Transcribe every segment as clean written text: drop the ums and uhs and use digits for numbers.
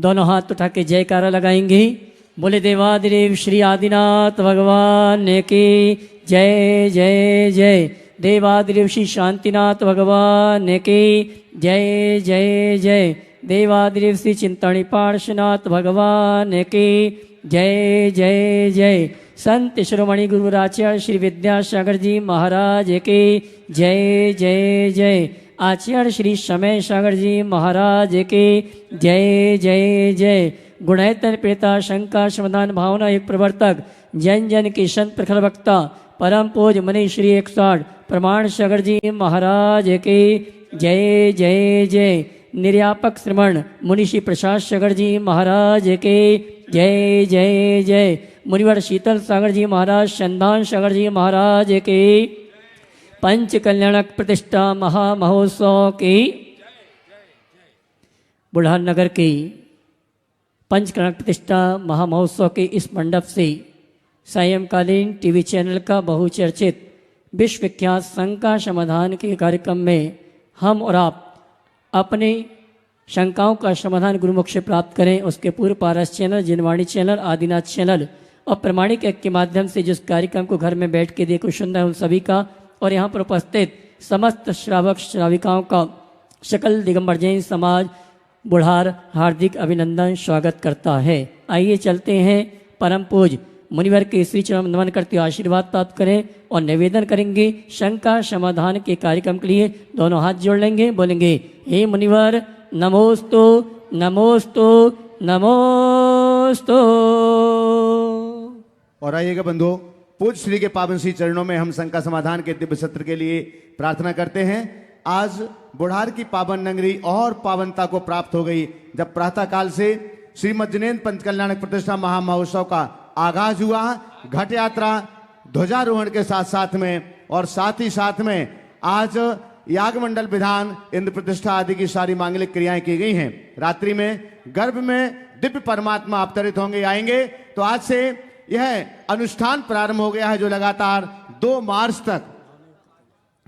दोनों हाथ उठा के जयकारा लगाएंगे। बोले देवादिदेव श्री आदिनाथ भगवान की जय जय जय। देवादिदेव श्री शांतिनाथ भगवान की जय जय जय। देवादिदेव श्री चिंतामणि पार्श्वनाथ भगवान की जय जय जय। संत शिरोमणि गुरुराचार्य श्री विद्यासागर जी महाराज के जय जय जय। आचार्य श्री समय सागर जी महाराज के जय जय जय। गुणैतन प्रेता शंकर समाधान भावना एक प्रवर्तक जन जन के संत प्रखर वक्ता परम पूज मनी श्री 160 प्रमाण सागर जी महाराज के जय जय जय। निर्यापक श्रमण मुनि श्री प्रसाद सागर जी महाराज के जय जय जय। मुनिवर शीतल सागर जी महाराज संधान सागर जी महाराज के पंच कल्याणक प्रतिष्ठा महामहोत्सव की बुढ़ानगर की पंच कल्याणक प्रतिष्ठा महामहोत्सव के इस मंडप से सायंकालीन टीवी चैनल का बहुचर्चित विश्वविख्यात शंका समाधान के कार्यक्रम में हम और आप अपने शंकाओं का समाधान गुरुमुख से प्राप्त करें। उसके पूर्व पारस चैनल, जिनवाणी चैनल, आदिनाथ चैनल और प्रमाणिक ऐप के माध्यम से जिस कार्यक्रम को घर में बैठ के देखो सुन रहे उन सभी का और यहाँ पर उपस्थित समस्त श्रावक श्राविकाओं का सकल दिगंबर जैन समाज बुढ़ार हार्दिक अभिनंदन स्वागत करता है। आइए चलते हैं परम पूज मुनिवर के श्री चरण नमन करते आशीर्वाद प्राप्त करें और निवेदन करेंगे शंका समाधान के कार्यक्रम के लिए। दोनों हाथ जोड़ लेंगे, बोलेंगे हे मुनिवर नमोस्तु नमोस्तु नमोस्तु। और आइएगा बंधुओं, पूज श्री के पावन श्री चरणों में हम शंका समाधान के दिव्य सत्र के लिए प्रार्थना करते हैं। आज बुढ़ार की पावन नगरी और पावनता को प्राप्त हो गई जब प्रातः काल से श्रीमद जिनेन्द्र पंच कल्याणक प्रतिष्ठा महामहोत्सव का आगाज हुआ। घट यात्रा ध्वजारोहण के साथ साथ में और साथ ही साथ में आज याग मंडल विधान इंद्र प्रतिष्ठा आदि की सारी मांगलिक क्रियाएं की गई हैं। रात्रि में गर्भ में दिव्य परमात्मा अवतरित होंगे आएंगे। तो आज से यह अनुष्ठान प्रारंभ हो गया है जो लगातार 2 मार्च तक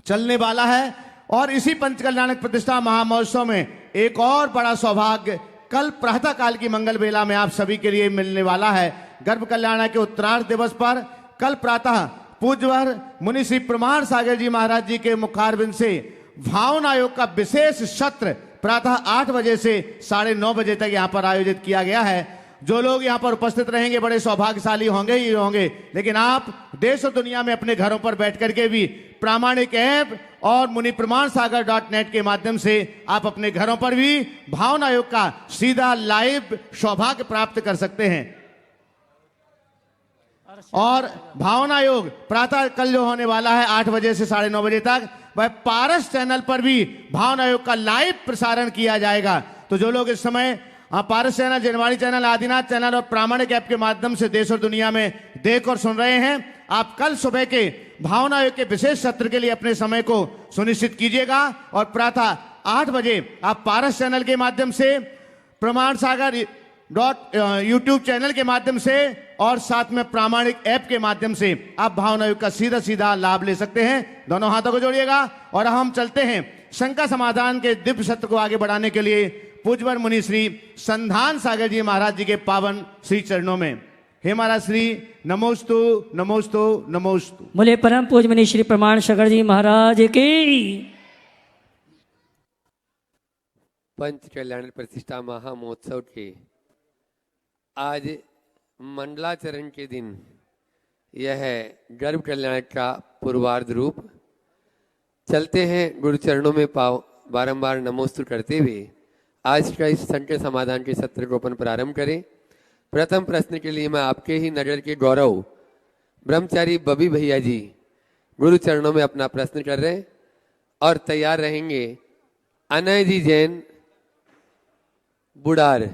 चलने वाला है। और इसी पंच कल्याणक प्रतिष्ठा महामहोत्सव में एक और बड़ा सौभाग्य कल प्रातः काल की मंगल बेला में आप सभी के लिए मिलने वाला है। गर्भ कल्याण के उत्तरार्ध दिवस पर कल प्रातः पूज्यवर मुनि श्री प्रमाण सागर जी महाराज जी के मुखारबिंद से भावना योग का विशेष सत्र प्रातः 8 बजे से 9:30 बजे तक यहाँ पर आयोजित किया गया है। जो लोग यहाँ पर उपस्थित रहेंगे बड़े सौभाग्यशाली होंगे ही होंगे। लेकिन आप देश और दुनिया में अपने घरों पर बैठ करके भी प्रामाणिक ऐप और मुनि प्रमाण सागर .net के माध्यम से आप अपने घरों पर भी भावना योग का सीधा लाइव सौभाग्य प्राप्त कर सकते हैं। और भावना योग प्रातः कल जो होने वाला है 8 बजे से 9:30 बजे तक वह पारस चैनल पर भी भावना योग का लाइव प्रसारण किया जाएगा। तो जो लोग इस समय पारस चैनल, जिनवाणी चैनल, आदिनाथ चैनल और प्रामाणिक ऐप के माध्यम से देश और दुनिया में देख और सुन रहे हैं, आप कल सुबह के भावना योग के विशेष सत्र के लिए अपने समय को सुनिश्चित कीजिएगा। और प्रातः 8 बजे आप पारस चैनल के माध्यम से, प्रमाण सागर यूट्यूब चैनल के माध्यम से और साथ में प्रामाणिक ऐप के माध्यम से आप भावना योग का सीधा सीधा लाभ ले सकते हैं। दोनों हाथों को जोड़िएगा और हम चलते हैं शंका समाधान के दिव्य सत्र को आगे बढ़ाने के लिए पूज्यवर मुनि श्री संधान सागर जी महाराज जी के पावन श्री चरणों में। हे महाराज श्री नमोस्तु नमोस्तु नमोस्तु। बोले परम पूज्य मुनि श्री प्रमाण सागर जी महाराज की। पंच कल्याण प्रतिष्ठा महामहोत्सव के आज मंडलाचरण के दिन यह गर्भ कल्याण का पूर्वार्ध रूप। चलते हैं गुरु चरणों में पाव बारंबार नमोस्तु करते हुए आज का इस संकट समाधान के सत्र को अपन प्रारंभ करें। प्रथम प्रश्न के लिए मैं आपके ही नगर के गौरव ब्रह्मचारी बबी भैया जी गुरु चरणों में अपना प्रश्न कर रहे हैं और तैयार रहेंगे अनय जी जैन बुढ़ार।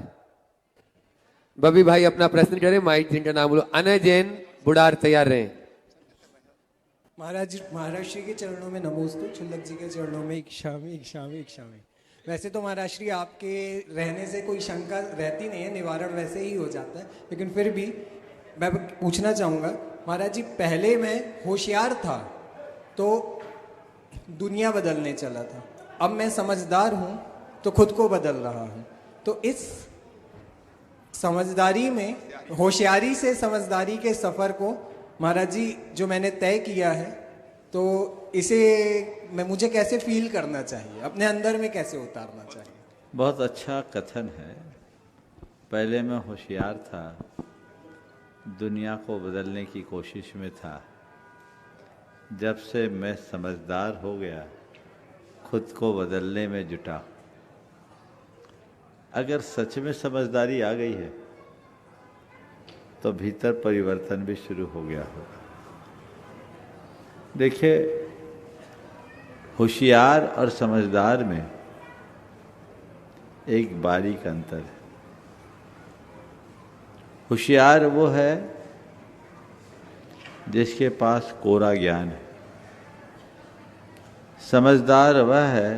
बबी भाई अपना प्रश्न करें, माइक जिनका नाम बोलो। अनय जैन बुढ़ार तैयार रहें। महाराज श्री के चरणों में नमोस्तु, छुल्लक जी के चरणों में इक्षामि इक्षामि इक्षामि। वैसे तो महाराज श्री आपके रहने से कोई शंका रहती नहीं है, निवारण वैसे ही हो जाता है, लेकिन फिर भी मैं पूछना चाहूँगा महाराज जी, पहले मैं होशियार था तो दुनिया बदलने चला था, अब मैं समझदार हूँ तो खुद को बदल रहा हूँ। तो इस समझदारी में, होशियारी से समझदारी के सफर को महाराज जी जो मैंने तय किया है, तो इसे मुझे कैसे फील करना चाहिए, अपने अंदर में कैसे उतारना चाहिए? बहुत अच्छा कथन है। पहले मैं होशियार था, दुनिया को बदलने की कोशिश में था। जब से मैं समझदार हो गया, खुद को बदलने में जुटा। अगर सच में समझदारी आ गई है तो भीतर परिवर्तन भी शुरू हो गया होगा। देखिए, होशियार और समझदार में एक बारीक अंतर है। होशियार वो है जिसके पास कोरा ज्ञान है। समझदार वह है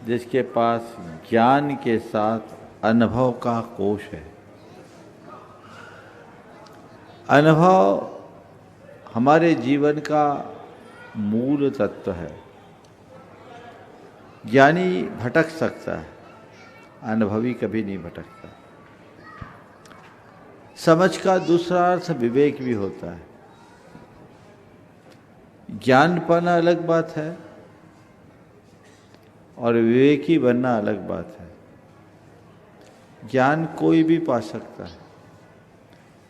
जिसके पास ज्ञान के साथ अनुभव का कोश है। अनुभव हमारे जीवन का मूल तत्व है। ज्ञानी भटक सकता है, अनुभवी कभी नहीं भटकता। समझ का दूसरा अर्थ विवेक भी होता है। ज्ञान पाना अलग बात है और विवेकी बनना अलग बात है। ज्ञान कोई भी पा सकता है,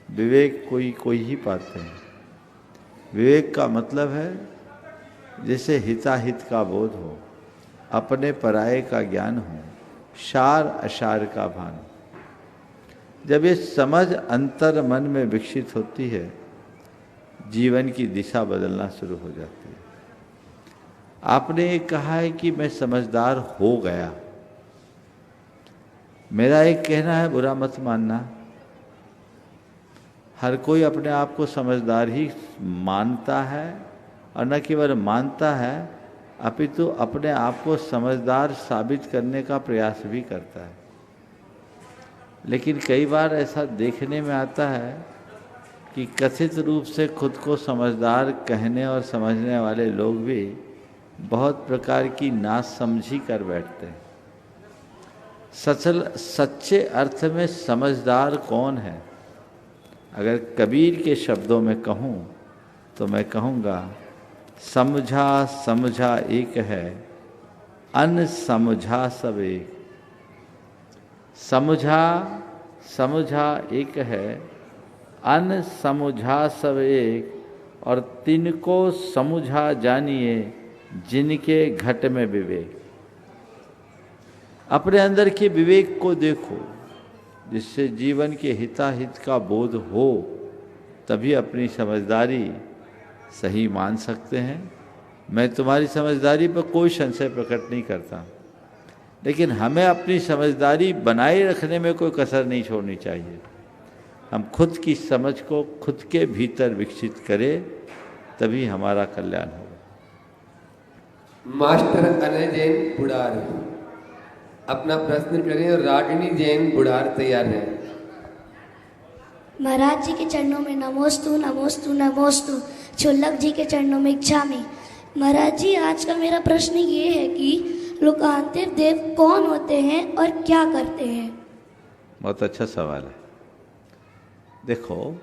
विवेक कोई ही पाते हैं। विवेक का मतलब है जैसे हिताहित का बोध हो, अपने पराये का ज्ञान हो, सार असार का भान। जब ये समझ अंतर मन में विकसित होती है, जीवन की दिशा बदलना शुरू हो जाती है। आपने ये कहा है कि मैं समझदार हो गया। मेरा एक कहना है, बुरा मत मानना, हर कोई अपने आप को समझदार ही मानता है, और न केवल मानता है अपितु अपने आप को समझदार साबित करने का प्रयास भी करता है। लेकिन कई बार ऐसा देखने में आता है कि कथित रूप से खुद को समझदार कहने और समझने वाले लोग भी बहुत प्रकार की नासमझी कर बैठते हैं। सच्चे अर्थ में समझदार कौन है? अगर कबीर के शब्दों में कहूँ तो मैं कहूँगा, समझा समझा एक है, अनसमझा सब एक। समझा समझा एक है, अनसमझा सब एक, और तिनको समझा जानिए जिनके घट में विवेक। अपने अंदर के विवेक को देखो, जिससे जीवन के हिताहित का बोध हो, तभी अपनी समझदारी सही मान सकते हैं। मैं तुम्हारी समझदारी पर कोई संशय प्रकट नहीं करता, लेकिन हमें अपनी समझदारी बनाए रखने में कोई कसर नहीं छोड़नी चाहिए। हम खुद की समझ को खुद के भीतर विकसित करें, तभी हमारा कल्याण होगा। मास्टर अनय जैन बुढ़ार अपना प्रश्न करें और रागिनी जैन बुढ़ार तैयार है। महाराज जी के चरणों में नमोस्तु नमोस्तु नमोस्तु। छुल्लक जी के चरणों में इच्छामि। महाराज जी, आज का मेरा प्रश्न ये है कि लोकांतर देव कौन होते हैं और क्या करते हैं? बहुत अच्छा सवाल है। देखो,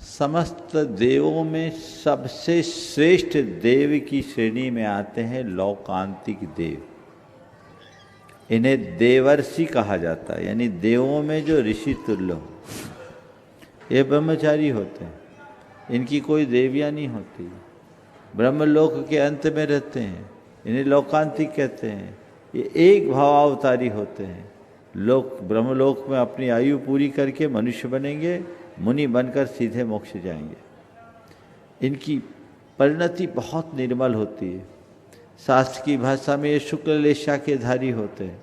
समस्त देवों में सबसे श्रेष्ठ देव की श्रेणी में आते हैं लौकांतिक देव। इन्हें देवर्षि कहा जाता है, यानी देवों में जो ऋषि तुल्य हो। ये ब्रह्मचारी होते हैं, इनकी कोई देवियाँ नहीं होती, ब्रह्मलोक के अंत में रहते हैं, इन्हें लौकांतिक कहते हैं। ये एक भावावतारी होते हैं। लोक ब्रह्मलोक में अपनी आयु पूरी करके मनुष्य बनेंगे, मुनि बनकर सीधे मोक्ष जाएंगे। इनकी परिणति बहुत निर्मल होती है। शास्त्र की भाषा में ये शुक्ल लेशा के धारी होते हैं।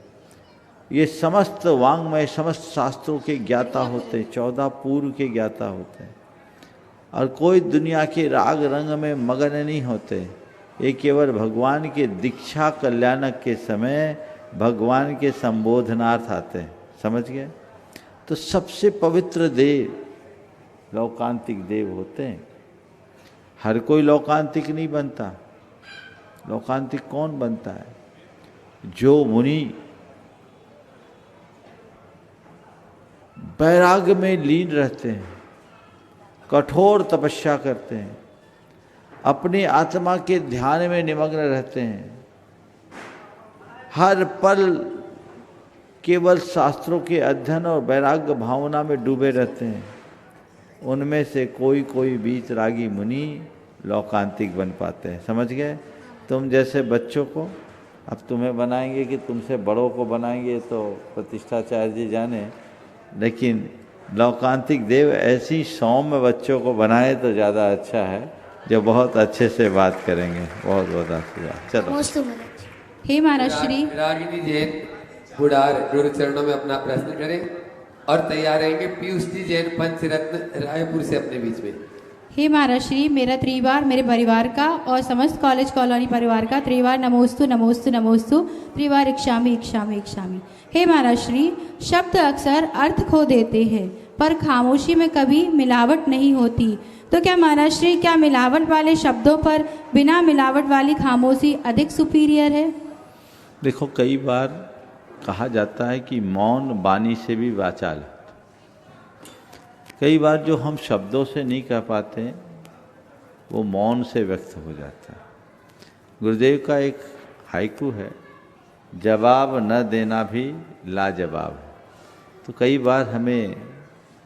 ये समस्त वांग्मय, समस्त शास्त्रों के ज्ञाता होते हैं, 14 पूर्व के ज्ञाता होते हैं, और कोई दुनिया के राग रंग में मगन नहीं होते। ये केवल भगवान के दीक्षा कल्याणक के समय भगवान के संबोधनार्थ आते हैं। समझ गए? तो सबसे पवित्र देव लौकांतिक देव होते हैं। हर कोई लौकांतिक नहीं बनता। लौकांतिक कौन बनता है? जो मुनि वैराग्य में लीन रहते हैं, कठोर तपस्या करते हैं, अपनी आत्मा के ध्यान में निमग्न रहते हैं, हर पल केवल शास्त्रों के अध्ययन और वैराग्य भावना में डूबे रहते हैं। उनमें से कोई कोई बीतरागी मुनि लौकांतिक बन पाते हैं। समझ गए? तुम जैसे बच्चों को अब तुम्हें बनाएंगे कि तुमसे बड़ों को बनाएंगे तो प्रतिष्ठाचार्य जी जाने, लेकिन लौकांतिक देव ऐसी सौम्य बच्चों को बनाए तो ज़्यादा अच्छा है, जो बहुत अच्छे से बात करेंगे। बहुत बहुत आशीर्वाद। चलो नमोस्तु महाराज। हे महाराज श्री रागिनी जैन बुढ़ार गुरु चरणों में अपना प्रश्न करें और तैयार रहेंगे। पीयूष जी जैन पंचरत्न रायपुर से अपने बीच में। हे महाराज श्री, मेरा त्रिवार मेरे परिवार का और समस्त कॉलेज कॉलोनी परिवार का त्रिवार नमोस्तु नमोस्तु नमोस्तु, त्रिवार इक्षामि इक्षामि इक्षामि। हे महाराज श्री, शब्द अक्सर अर्थ खो देते हैं पर खामोशी में कभी मिलावट नहीं होती, तो क्या महाराज श्री, क्या मिलावट वाले शब्दों पर बिना मिलावट वाली खामोशी अधिक सुपीरियर है? देखो, कई बार कहा जाता है कि मौन वाणी से भी वाचाल। कई बार जो हम शब्दों से नहीं कह पाते वो मौन से व्यक्त हो जाता है। गुरुदेव का एक हाइकू है, जवाब न देना भी लाजवाब है। तो कई बार हमें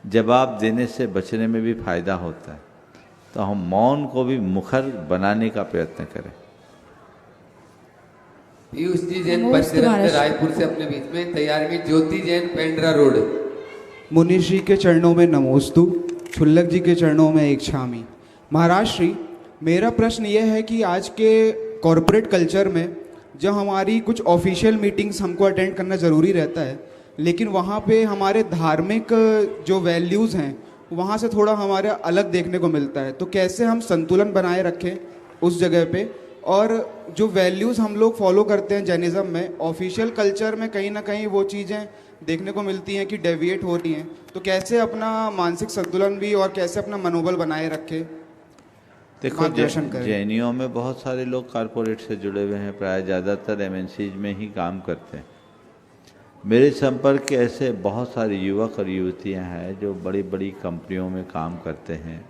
जवाब देने से बचने में भी फायदा होता है, तो हम मौन को भी मुखर बनाने का प्रयत्न करें। पीयूष जी जैन पंचरत्न रायपुर से अपने बीच में तैयार की। ज्योति जैन पेंड्रा रोड। मुनीष जी के चरणों में नमोस्तु, छुल्लक जी के चरणों में इक्षामि। महाराज श्री, मेरा प्रश्न यह है कि आज के कॉरपोरेट कल्चर में जब हमारी कुछ ऑफिशियल मीटिंग्स हमको अटेंड करना ज़रूरी रहता है, लेकिन वहाँ पे हमारे धार्मिक जो वैल्यूज़ हैं वहाँ से थोड़ा हमारे अलग देखने को मिलता है, तो कैसे हम संतुलन बनाए रखें उस जगह पे? और जो वैल्यूज़ हम लोग फॉलो करते हैं जैनिज़्म में, ऑफिशियल कल्चर में कहीं ना कहीं वो चीज़ें देखने को मिलती हैं कि डेविएट हो रही हैं, तो कैसे अपना मानसिक संतुलन भी और कैसे अपना मनोबल बनाए रखें? देखो, जैनियों में बहुत सारे लोग कारपोरेट से जुड़े हुए हैं, प्राय ज़्यादातर एमएनसीज में ही काम करते हैं। मेरे संपर्क के ऐसे बहुत सारे युवक और युवतियां हैं जो बड़ी बड़ी कंपनियों में काम करते हैं,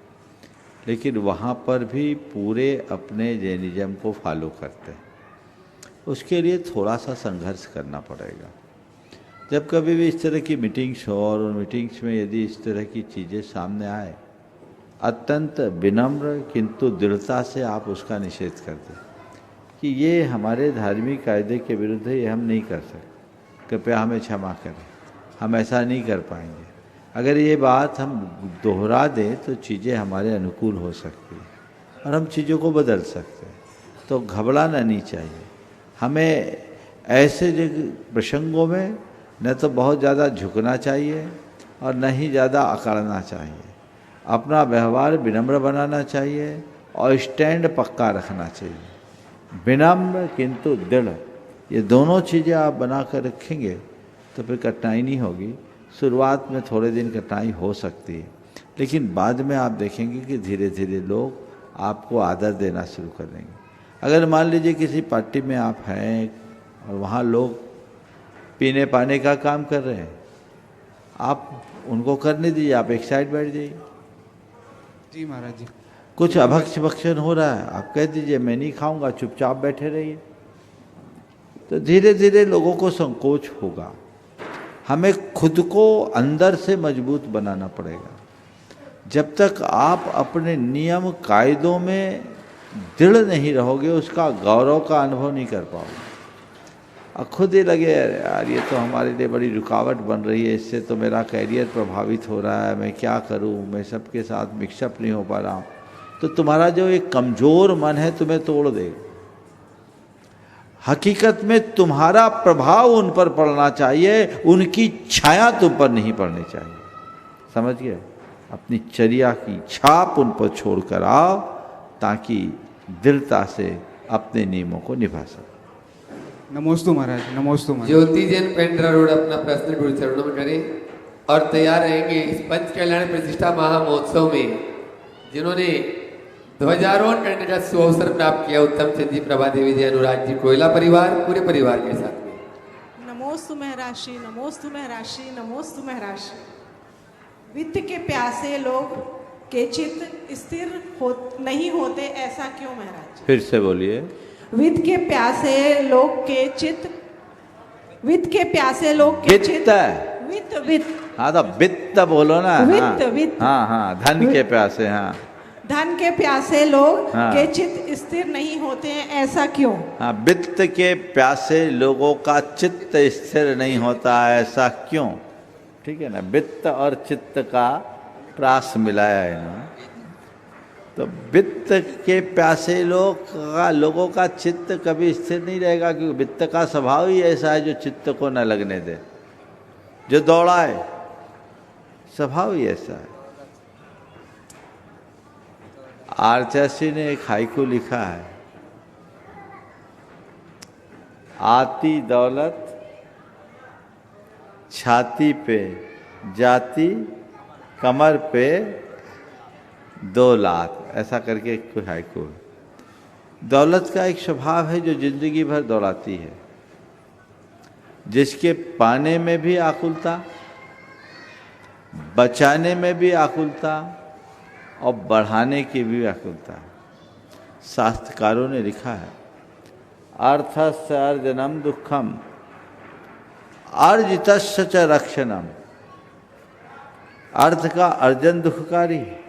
लेकिन वहाँ पर भी पूरे अपने जैनिज़्म को फॉलो करते हैं। उसके लिए थोड़ा सा संघर्ष करना पड़ेगा। जब कभी भी इस तरह की मीटिंग्स हो और उन मीटिंग्स में यदि इस तरह की चीज़ें सामने आए, अत्यंत विनम्र किंतु दृढ़ता से आप उसका निषेध कर दें कि ये हमारे धार्मिक कायदे के विरुद्ध है, ये हम नहीं कर सकते, कृपया हमें क्षमा करें, हम ऐसा नहीं कर पाएंगे। अगर ये बात हम दोहरा दें तो चीज़ें हमारे अनुकूल हो सकती हैं और हम चीज़ों को बदल सकते हैं। तो घबराना नहीं चाहिए। हमें ऐसे प्रसंगों में न तो बहुत ज़्यादा झुकना चाहिए और न ही ज़्यादा अकड़ना चाहिए। अपना व्यवहार विनम्र बनाना चाहिए और स्टैंड पक्का रखना चाहिए। विनम्र किंतु दृढ़, ये दोनों चीज़ें आप बना कर रखेंगे तो फिर कठिनाई नहीं होगी। शुरुआत में थोड़े दिन कठिनाई हो सकती है, लेकिन बाद में आप देखेंगे कि धीरे धीरे लोग आपको आदर देना शुरू कर देंगे। अगर मान लीजिए किसी पार्टी में आप हैं और वहाँ लोग पीने पाने का काम कर रहे हैं, आप उनको करने दीजिए, आप एक साइड बैठ जाइए। जी महाराज जी। कुछ अभक्ष भक्षण हो रहा है, आप कह दीजिए मैं नहीं खाऊंगा, चुपचाप बैठे रहिए। तो धीरे धीरे लोगों को संकोच होगा। हमें खुद को अंदर से मजबूत बनाना पड़ेगा। जब तक आप अपने नियम कायदों में दृढ़ नहीं रहोगे, उसका गौरव का अनुभव नहीं कर पाओगे। और खुद ही लगे यार ये तो हमारे लिए बड़ी रुकावट बन रही है, इससे तो मेरा कैरियर प्रभावित हो रहा है, मैं क्या करूं, मैं सबके साथ मिक्सअप नहीं हो पा रहा हूं, तो तुम्हारा जो एक कमज़ोर मन है तुम्हें तोड़ देगा। हकीकत में तुम्हारा प्रभाव उन पर पड़ना चाहिए, उनकी छाया तुम पर नहीं पड़नी चाहिए। समझ गए? अपनी चर्या की छाप उन पर छोड़कर आओ ताकि दृढ़ता से अपने नियमों को निभा सको। नमोस्तु महाराज, नमोस्तु महाराज। ज्योति जैन पेंड्रा रोड अपना प्रश्न गुरु चरणों में करें और तैयार रहेंगे इस पंच कल्याण प्रतिष्ठा महामहोत्सव में जिन्होंने ध्वजारोहण करने का सुअवसर प्राप्त किया। उत्तम चंद जी, प्रभा देवी जी, अनुराग जी, कोयला परिवार पूरे परिवार के साथ में। नमोस्तु महराशि, नमोस्तु महराशि, नमोस्तु महराशि। वित्त के प्यासे लोग के चित्त स्थिर नहीं होते, ऐसा क्यों महाराज? फिर से बोलिए। वित्त के प्यासे लोग के चित्त, वित्त के प्यासे लोग के चित्त, वित्त वित्त, हाँ तो वित्त बोलो ना। वित्त वित्त, हाँ हाँ, धन के प्यासे, हाँ धन के प्यासे लोग हाँ। के चित्त स्थिर नहीं होते हैं, ऐसा क्यों? हाँ, वित्त के प्यासे लोगों का चित्त स्थिर नहीं होता, ऐसा क्यों? ठीक है ना, वित्त और चित्त का प्रास मिलाया है ना। तो वित्त के प्यासे लोगों का चित्त कभी स्थिर नहीं रहेगा, क्योंकि वित्त का स्वभाव ही ऐसा है जो चित्त को न लगने दे, जो दौड़ाए, स्वभाव ही ऐसा है। आर्चासी ने एक हाइकू लिखा है, आती दौलत छाती पे जाती कमर पे 2 लात, ऐसा करके कोई हाइकू है। दौलत का एक स्वभाव है जो जिंदगी भर दौड़ाती है, जिसके पाने में भी आकुलता, बचाने में भी आकुलता और बढ़ाने की भी आकुलता। शास्त्रकारों ने लिखा है, अर्थस्य अर्जनम दुखम अर्जितस्य च रक्षणम। अर्थ का अर्जन दुखकारी है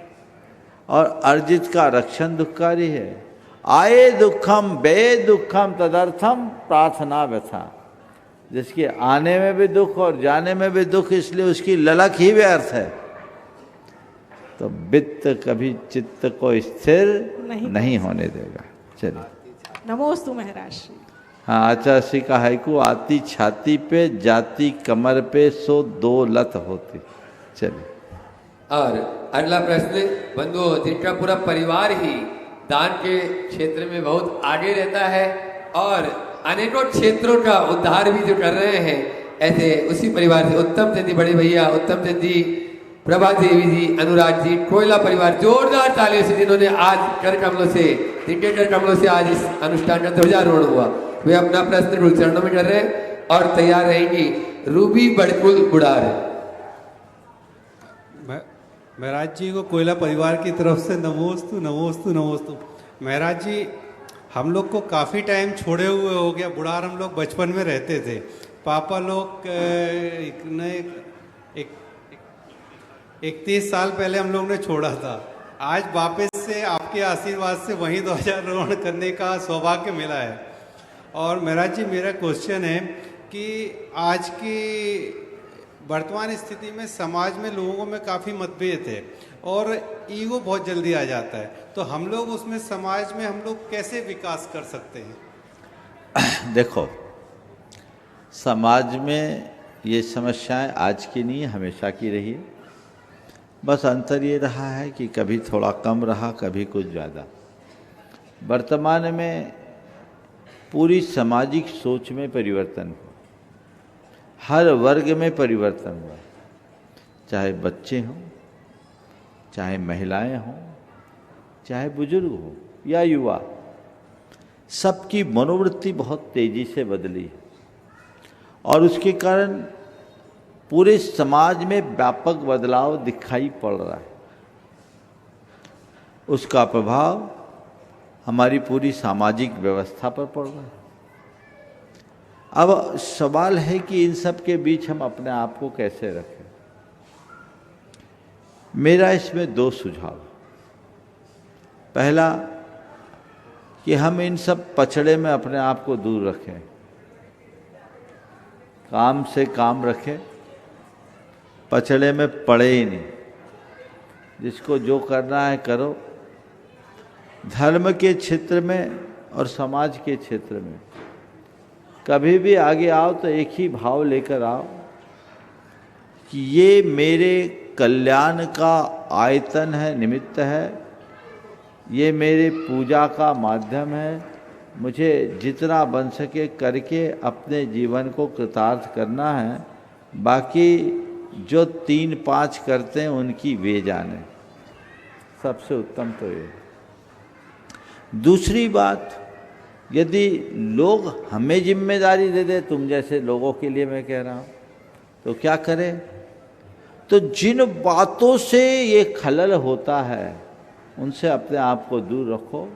और अर्जित का रक्षण दुखकारी है। आए दुखम बे दुखम तदर्थम प्रार्थना व्यथा। जिसके आने में भी दुख और जाने में भी दुख, इसलिए उसकी ललक ही व्यर्थ है। तो वित्त कभी चित्त को स्थिर नहीं होने देगा। चलिए, नमोस्तु महाराज। हाँ, आचार्य का हाइकू, आती छाती पे जाती कमर पे सो 2 लत होती। चलिए, और अगला प्रश्न, बंधुओं, जिनका पूरा परिवार ही दान के क्षेत्र में बहुत आगे रहता है और अनेकों क्षेत्रों का उद्धार भी जो कर रहे हैं, ऐसे उसी परिवार से उत्तम चंद जी, बड़े भैया उत्तम चंद जी, प्रभा देवी जी, अनुराग जी, कोयला परिवार, जोरदार तालियों से जिन्होंने आज कर कमलों से, जिनके कर कमलों से आज इस अनुष्ठान का ध्वजारोहण हुआ, वे अपना प्रश्न गुरु चरणों में कर रहे हैं और तैयार रहेंगी रूबी बड़कुल बुढ़ार। महाराज जी को कोयला परिवार की तरफ से नमोस्तु नमोस्तु नमोस्तु। महाराज जी, हम लोग को काफ़ी टाइम छोड़े हुए हो गया। बुढ़ार हम लोग बचपन में रहते थे, पापा लोग ने 31 साल पहले हम लोग ने छोड़ा था। आज वापस से आपके आशीर्वाद से वहीं ध्वजारोहण करने का सौभाग्य मिला है। और महाराज जी, मेरा क्वेश्चन है कि आज की वर्तमान स्थिति में समाज में लोगों में काफ़ी मतभेद है और ईगो बहुत जल्दी आ जाता है, तो हम लोग उसमें समाज में हम लोग कैसे विकास कर सकते हैं? देखो, समाज में ये समस्याएं आज की नहीं, हमेशा की रही है। बस अंतर ये रहा है कि कभी थोड़ा कम रहा, कभी कुछ ज़्यादा। वर्तमान में पूरी सामाजिक सोच में परिवर्तन हुआ, हर वर्ग में परिवर्तन हुआ, चाहे बच्चे हों, चाहे महिलाएं हों, चाहे बुजुर्ग हों या युवा, सबकी मनोवृत्ति बहुत तेजी से बदली है और उसके कारण पूरे समाज में व्यापक बदलाव दिखाई पड़ रहा है। उसका प्रभाव हमारी पूरी सामाजिक व्यवस्था पर पड़ रहा है। अब सवाल है कि इन सब के बीच हम अपने आप को कैसे रखें। मेरा इसमें 2 सुझाव। पहला, कि हम इन सब पचड़े में अपने आप को दूर रखें, काम से काम रखें, पचड़े में पड़े ही नहीं। जिसको जो करना है करो। धर्म के क्षेत्र में और समाज के क्षेत्र में कभी भी आगे आओ तो एक ही भाव लेकर आओ कि ये मेरे कल्याण का आयतन है, निमित्त है, ये मेरे पूजा का माध्यम है। मुझे जितना बन सके करके अपने जीवन को कृतार्थ करना है। बाकी जो 3-5 करते हैं उनकी वे जाने। सबसे उत्तम तो ये। दूसरी बात, यदि लोग हमें जिम्मेदारी दे दे, तुम जैसे लोगों के लिए मैं कह रहा हूँ, तो क्या करें? तो जिन बातों से ये खलल होता है उनसे अपने आप को दूर रखो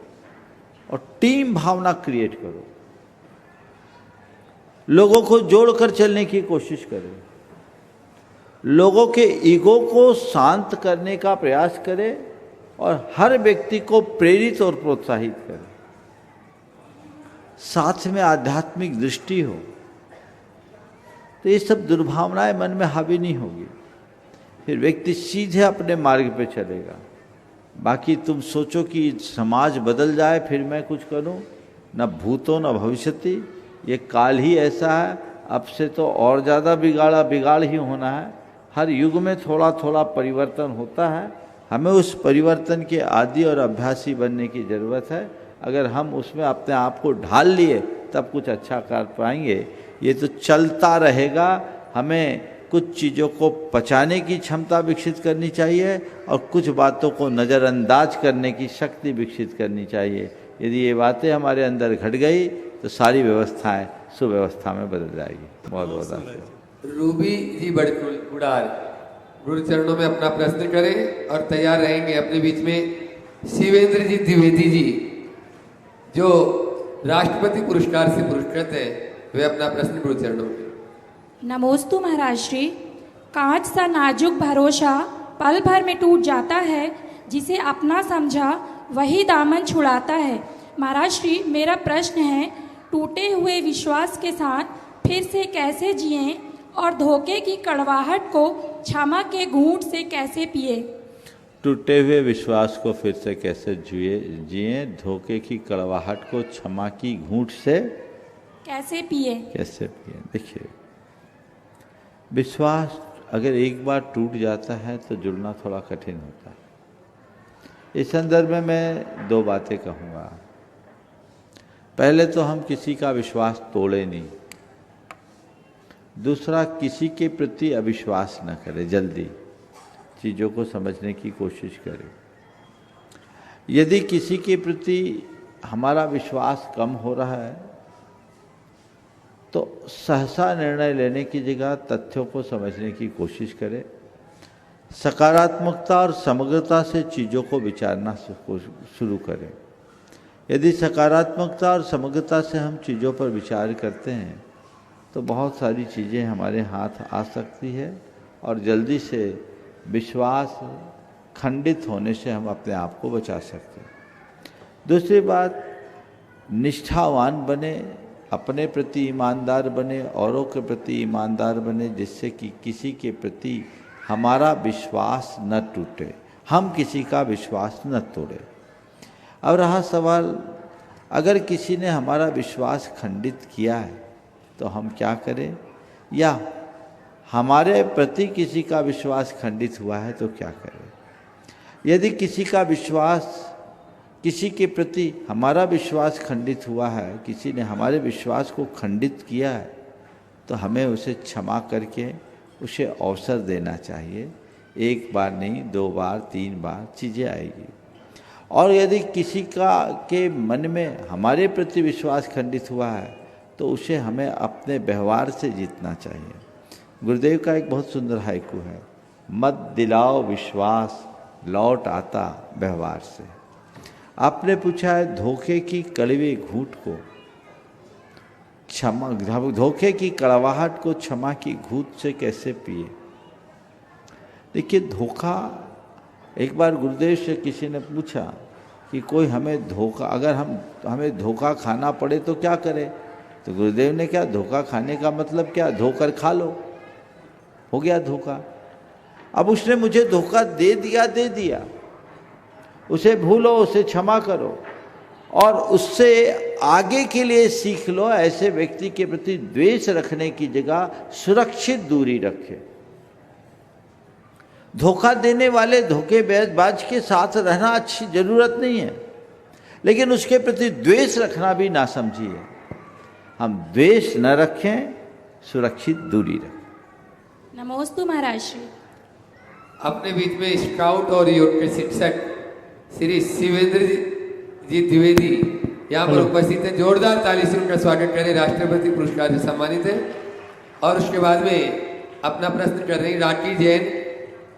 और टीम भावना क्रिएट करो। लोगों को जोड़कर चलने की कोशिश करें, लोगों के ईगो को शांत करने का प्रयास करें और हर व्यक्ति को प्रेरित और प्रोत्साहित करें। साथ में आध्यात्मिक दृष्टि हो तो ये सब दुर्भावनाएं मन में हावी नहीं होगी, फिर व्यक्ति सीधे अपने मार्ग पे चलेगा। बाकी तुम सोचो कि समाज बदल जाए फिर मैं कुछ करूं, न भूतो न भविष्यति, ये काल ही ऐसा है, अब से तो और ज़्यादा बिगाड़ ही होना है। हर युग में थोड़ा थोड़ा परिवर्तन होता है, हमें उस परिवर्तन के आदी और अभ्यासी बनने की ज़रूरत है। अगर हम उसमें अपने आप को ढाल लिए तब कुछ अच्छा कर पाएंगे। ये तो चलता रहेगा, हमें कुछ चीज़ों को पचाने की क्षमता विकसित करनी चाहिए और कुछ बातों को नज़रअंदाज करने की शक्ति विकसित करनी चाहिए। यदि ये बातें हमारे अंदर घट गई तो सारी व्यवस्थाएं सुव्यवस्था में बदल जाएगी। बहुत बहुत धन्यवाद। रूबी जी बुढ़ार गुरु चरणों में अपना प्रश्न करें और तैयार रहेंगे। अपने बीच में शिवेंद्र जी द्विवेदी जी जो राष्ट्रपति पुरस्कार से पुरस्कृत है, वे अपना प्रश्न गुरु चरणों में। नमोस्तु महाराज श्री। कांच सा नाजुक भरोसा पल भर में टूट जाता है, जिसे अपना समझा वही दामन छुड़ाता है। महाराज श्री, मेरा प्रश्न है, टूटे हुए विश्वास के साथ फिर से कैसे जिएं और धोखे की कड़वाहट को क्षमा के घूंट से कैसे पिए? टूटे हुए विश्वास को फिर से कैसे जिए, धोखे की कड़वाहट को क्षमा की घूंट से कैसे पिए? देखिए, विश्वास अगर एक बार टूट जाता है तो जुड़ना थोड़ा कठिन होता है। इस संदर्भ में मैं दो बातें कहूँगा। पहले तो हम किसी का विश्वास तोड़े नहीं, दूसरा किसी के प्रति अविश्वास न करें, जल्दी चीज़ों को समझने की कोशिश करें। यदि किसी के प्रति हमारा विश्वास कम हो रहा है तो सहसा निर्णय लेने की जगह तथ्यों को समझने की कोशिश करें। सकारात्मकता और समग्रता से चीज़ों को विचारना शुरू करें। यदि सकारात्मकता और समग्रता से हम चीज़ों पर विचार करते हैं तो बहुत सारी चीज़ें हमारे हाथ आ सकती है और जल्दी से विश्वास खंडित होने से हम अपने आप को बचा सकते हैं। दूसरी बात, निष्ठावान बने, अपने प्रति ईमानदार बने, औरों के प्रति ईमानदार बने, जिससे कि किसी के प्रति हमारा विश्वास न टूटे, हम किसी का विश्वास न तोड़े। अब रहा सवाल, अगर किसी ने हमारा विश्वास खंडित किया है तो हम क्या करें, या हमारे प्रति किसी का विश्वास खंडित हुआ है तो क्या करें। यदि किसी के प्रति हमारा विश्वास खंडित हुआ है, किसी ने हमारे विश्वास को खंडित किया है, तो हमें उसे क्षमा करके उसे अवसर देना चाहिए। एक बार नहीं, 2 बार 3 बार चीज़ें आएगी। और यदि किसी के मन में हमारे प्रति विश्वास खंडित हुआ है तो उसे हमें अपने व्यवहार से जीतना चाहिए। गुरुदेव का एक बहुत सुंदर हाइकू है, मत दिलाओ विश्वास लौट आता व्यवहार से। आपने पूछा है धोखे की कड़वे घूंट को क्षमा, धोखे की कड़वाहट को क्षमा की घूंट से कैसे पिए। देखिए, धोखा, एक बार गुरुदेव से किसी ने पूछा कि कोई हमें धोखा, अगर हमें धोखा खाना पड़े तो क्या करें, तो गुरुदेव ने क्या, धोखा खाने का मतलब क्या, धोकर खा लो, हो गया धोखा। अब उसने मुझे धोखा दे दिया, उसे भूलो, उसे क्षमा करो और उससे आगे के लिए सीख लो। ऐसे व्यक्ति के प्रति द्वेष रखने की जगह सुरक्षित दूरी रखें। धोखा देने वाले धोखेबाज के साथ रहना अच्छी जरूरत नहीं है, लेकिन उसके प्रति द्वेष रखना भी ना समझिए। हम द्वेष न रखें, सुरक्षित दूरी रखें। नमोस्तु महाराज श्री। अपने बीच में स्काउट और योग के शिक्षक श्री शिवेंद्र जी द्विवेदी यहाँ पर उपस्थित है। जोरदार ताली से उनका स्वागत करें। राष्ट्रपति पुरस्कार से सम्मानित है। और उसके बाद में अपना प्रश्न कर रही राठी जैन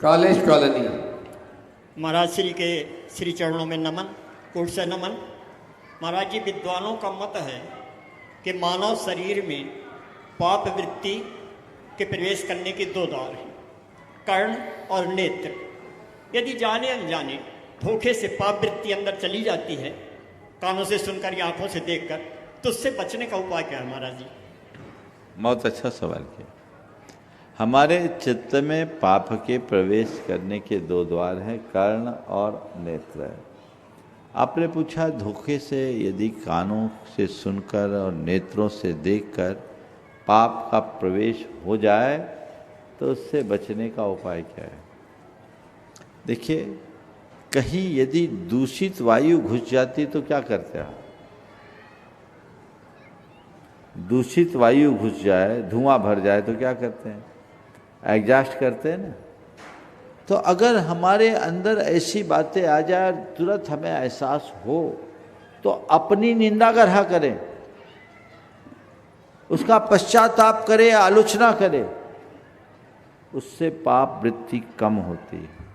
कॉलेज कॉलोनी। महाराज श्री के श्री चरणों में नमन, कोट से नमन। महाराज जी, विद्वानों का मत है कि मानव शरीर में पाप वृत्ति के प्रवेश करने के दो द्वार हैं, कर्ण और नेत्र। यदि जाने अनजाने धोखे से पाप वृत्ति अंदर चली जाती है, कानों से सुनकर या आंखों से देखकर, तो उससे बचने का उपाय क्या है महाराज जी? बहुत अच्छा सवाल किया। हमारे चित्त में पाप के प्रवेश करने के दो द्वार हैं, कर्ण और नेत्र। आपने पूछा धोखे से यदि कानों से सुनकर और नेत्रों से देखकर पाप का प्रवेश हो जाए तो उससे बचने का उपाय क्या है? देखिए, कहीं यदि दूषित वायु घुस जाती तो क्या करते हैं? दूषित वायु घुस जाए, धुआं भर जाए तो क्या करते हैं? एग्जॉस्ट करते हैं ना। तो अगर हमारे अंदर ऐसी बातें आ जाए, तुरंत हमें एहसास हो, तो अपनी निंदा ग्रह करें, उसका पश्चाताप करें, आलोचना करें, उससे पाप वृत्ति कम होती है।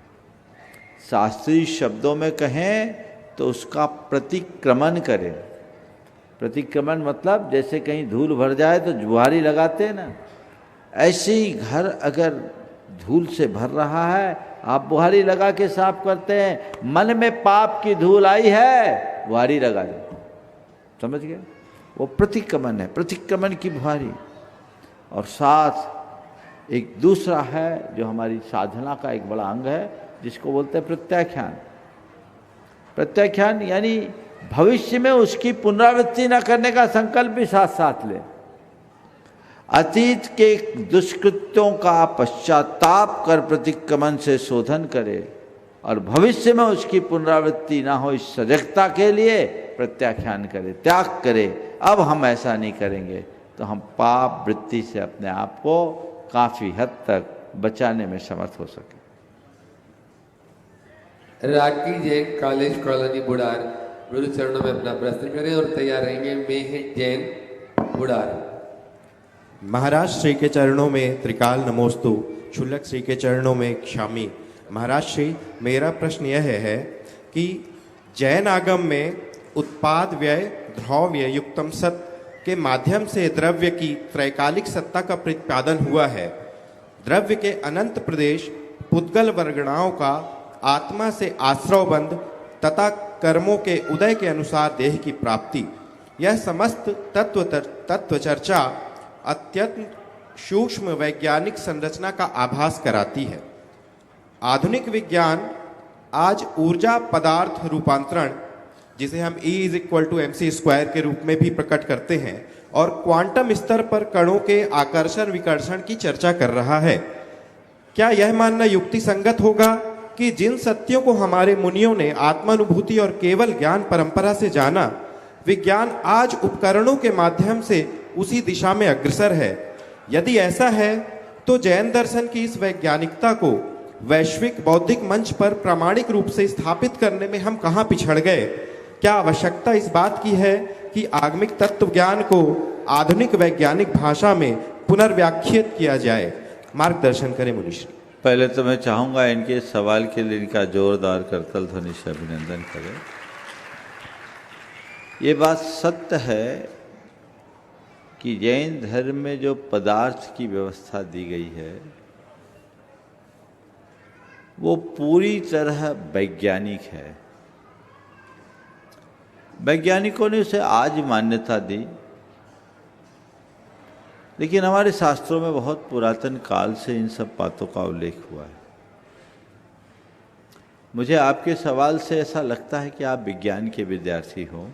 शास्त्रीय शब्दों में कहें तो उसका प्रतिक्रमण करें। प्रतिक्रमण मतलब जैसे कहीं धूल भर जाए तो बुहारी लगाते हैं ना, ऐसे ही घर अगर धूल से भर रहा है, आप बुहारी लगा के साफ करते हैं। मन में पाप की धूल आई है, बुहारी लगा दो, समझ गए? वो प्रतिक्रमण है, प्रतिक्रमण की बुहारी। और साथ एक दूसरा है जो हमारी साधना का एक बड़ा अंग है, जिसको बोलते हैं प्रत्याख्यान। प्रत्याख्यान यानी भविष्य में उसकी पुनरावृत्ति न करने का संकल्प भी साथ साथ ले। अतीत के दुष्कृत्यों का पश्चाताप कर प्रतिक्रमण से शोधन करे और भविष्य में उसकी पुनरावृत्ति ना हो, इस सजगता के लिए प्रत्याख्यान करे, त्याग करे। अब हम ऐसा नहीं करेंगे तो हम पाप वृत्ति से अपने आप को काफी हद तक बचाने में समर्थ हो सके। राकी जैन, कॉलेज कॉलोनी, बुढ़ार, गुरु चरणों में अपना प्रश्न करें और तैयार रहेंगे। मेह जैन, बुढ़ार। महाराज श्री के चरणों में त्रिकाल नमोस्तु, क्षुल्लक श्री के चरणों में क्षामी। महाराज श्री, मेरा प्रश्न यह है कि जैन आगम में उत्पाद व्यय द्रव्य युक्तम सत के माध्यम से द्रव्य की त्रैकालिक सत्ता का प्रतिपादन हुआ है। द्रव्य के अनंत प्रदेश पुद्गल वर्गणाओं का आत्मा से आश्रवबंध तथा कर्मों के उदय के अनुसार देह की प्राप्ति, यह समस्त तत्व चर्चा अत्यंत सूक्ष्म वैज्ञानिक संरचना का आभास कराती है। आधुनिक विज्ञान आज ऊर्जा पदार्थ रूपांतरण, जिसे हम E=mc² के रूप में भी प्रकट करते हैं, और क्वांटम स्तर पर कणों के आकर्षण विकर्षण की चर्चा कर रहा है। क्या यह मानना युक्ति संगत होगा कि जिन सत्यों को हमारे मुनियों ने आत्मानुभूति और केवल ज्ञान परंपरा से जाना, विज्ञान आज उपकरणों के माध्यम से उसी दिशा में अग्रसर है? यदि ऐसा है तो जैन दर्शन की इस वैज्ञानिकता को वैश्विक बौद्धिक मंच पर प्रामाणिक रूप से स्थापित करने में हम कहाँ पिछड़ गए? क्या आवश्यकता इस बात की है कि आगमिक तत्व ज्ञान को आधुनिक वैज्ञानिक भाषा में पुनर्व्याख्यात किया जाए? मार्गदर्शन करें मुनिश्री। पहले तो मैं चाहूँगा इनके सवाल के लिए इनका जोरदार करतल ध्वनि से अभिनंदन करें। ये बात सत्य है कि जैन धर्म में जो पदार्थ की व्यवस्था दी गई है वो पूरी तरह वैज्ञानिक है। वैज्ञानिकों ने उसे आज मान्यता दी, लेकिन हमारे शास्त्रों में बहुत पुरातन काल से इन सब बातों का उल्लेख हुआ है। मुझे आपके सवाल से ऐसा लगता है कि आप विज्ञान के विद्यार्थी हो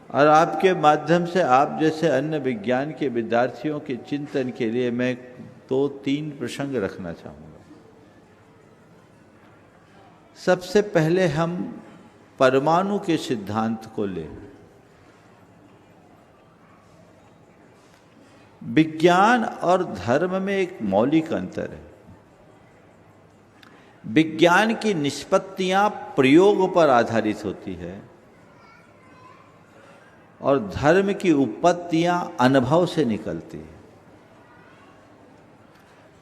और आपके माध्यम से आप जैसे अन्य विज्ञान के विद्यार्थियों के चिंतन के लिए मैं 2-3 प्रसंग रखना चाहूँगा। सबसे पहले हम परमाणु के सिद्धांत को लें। विज्ञान और धर्म में एक मौलिक अंतर है। विज्ञान की निष्पत्तियां प्रयोग पर आधारित होती है और धर्म की उत्पत्तियां अनुभव से निकलती है।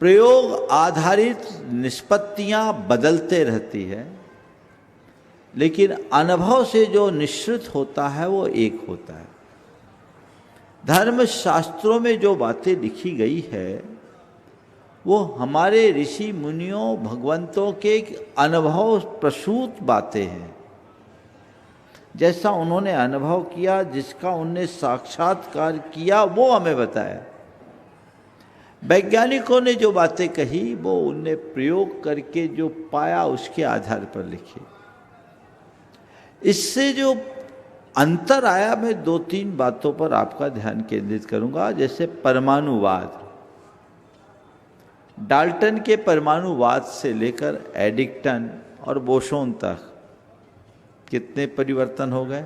प्रयोग आधारित निष्पत्तियां बदलते रहती है, लेकिन अनुभव से जो निश्चित होता है वो एक होता है। धर्म शास्त्रों में जो बातें लिखी गई है वो हमारे ऋषि मुनियों भगवंतों के अनुभव प्रसूत बातें हैं। जैसा उन्होंने अनुभव किया, जिसका उनने साक्षात्कार किया, वो हमें बताया। वैज्ञानिकों ने जो बातें कही वो उनने प्रयोग करके जो पाया उसके आधार पर लिखी। इससे जो अंतर आया, मैं 2-3 बातों पर आपका ध्यान केंद्रित करूंगा। जैसे परमाणुवाद, डाल्टन के परमाणुवाद से लेकर एडिक्टन और बोसोन तक कितने परिवर्तन हो गए,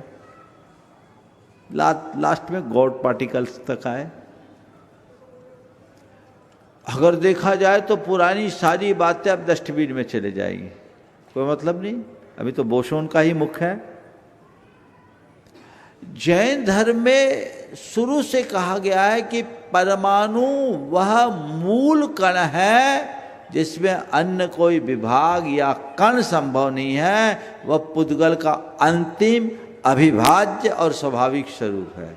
लास्ट में गॉड पार्टिकल्स तक आए। अगर देखा जाए तो पुरानी सारी बातें अब डस्टबिन में चले जाएंगी, कोई मतलब नहीं। अभी तो बोसोन का ही मुख्य है। जैन धर्म में शुरू से कहा गया है कि परमाणु वह मूल कण है जिसमें अन्य कोई विभाग या कण संभव नहीं है, वह पुद्गल का अंतिम अविभाज्य और स्वाभाविक स्वरूप है।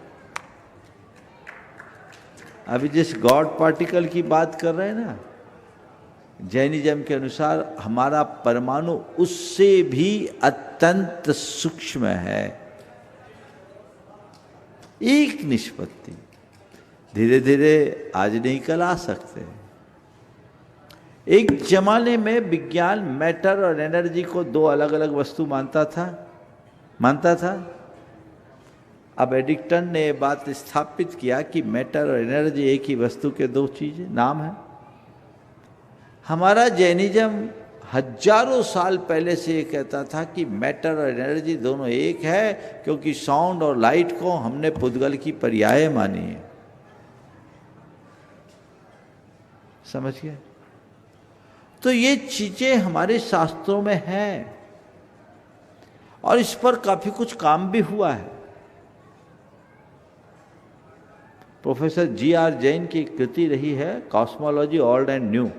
अभी जिस गॉड पार्टिकल की बात कर रहे हैं ना, जैनिज्म के अनुसार हमारा परमाणु उससे भी अत्यंत सूक्ष्म है। एक निष्पत्ति, धीरे धीरे आज नहीं कल आ सकते। एक जमाने में विज्ञान मैटर और एनर्जी को 2 अलग अलग वस्तु मानता था। अब एडिक्टन ने बात स्थापित किया कि मैटर और एनर्जी एक ही वस्तु के 2 चीजें नाम है। हमारा जैनिज्म हजारों साल पहले से ये कहता था कि मैटर और एनर्जी दोनों एक है, क्योंकि साउंड और लाइट को हमने पुद्गल की पर्याय मानी है। समझ गए? तो ये चीजें हमारे शास्त्रों में हैं और इस पर काफी कुछ काम भी हुआ है। Professor G.R. जैन की कृति रही है कॉस्मोलॉजी ओल्ड एंड न्यू।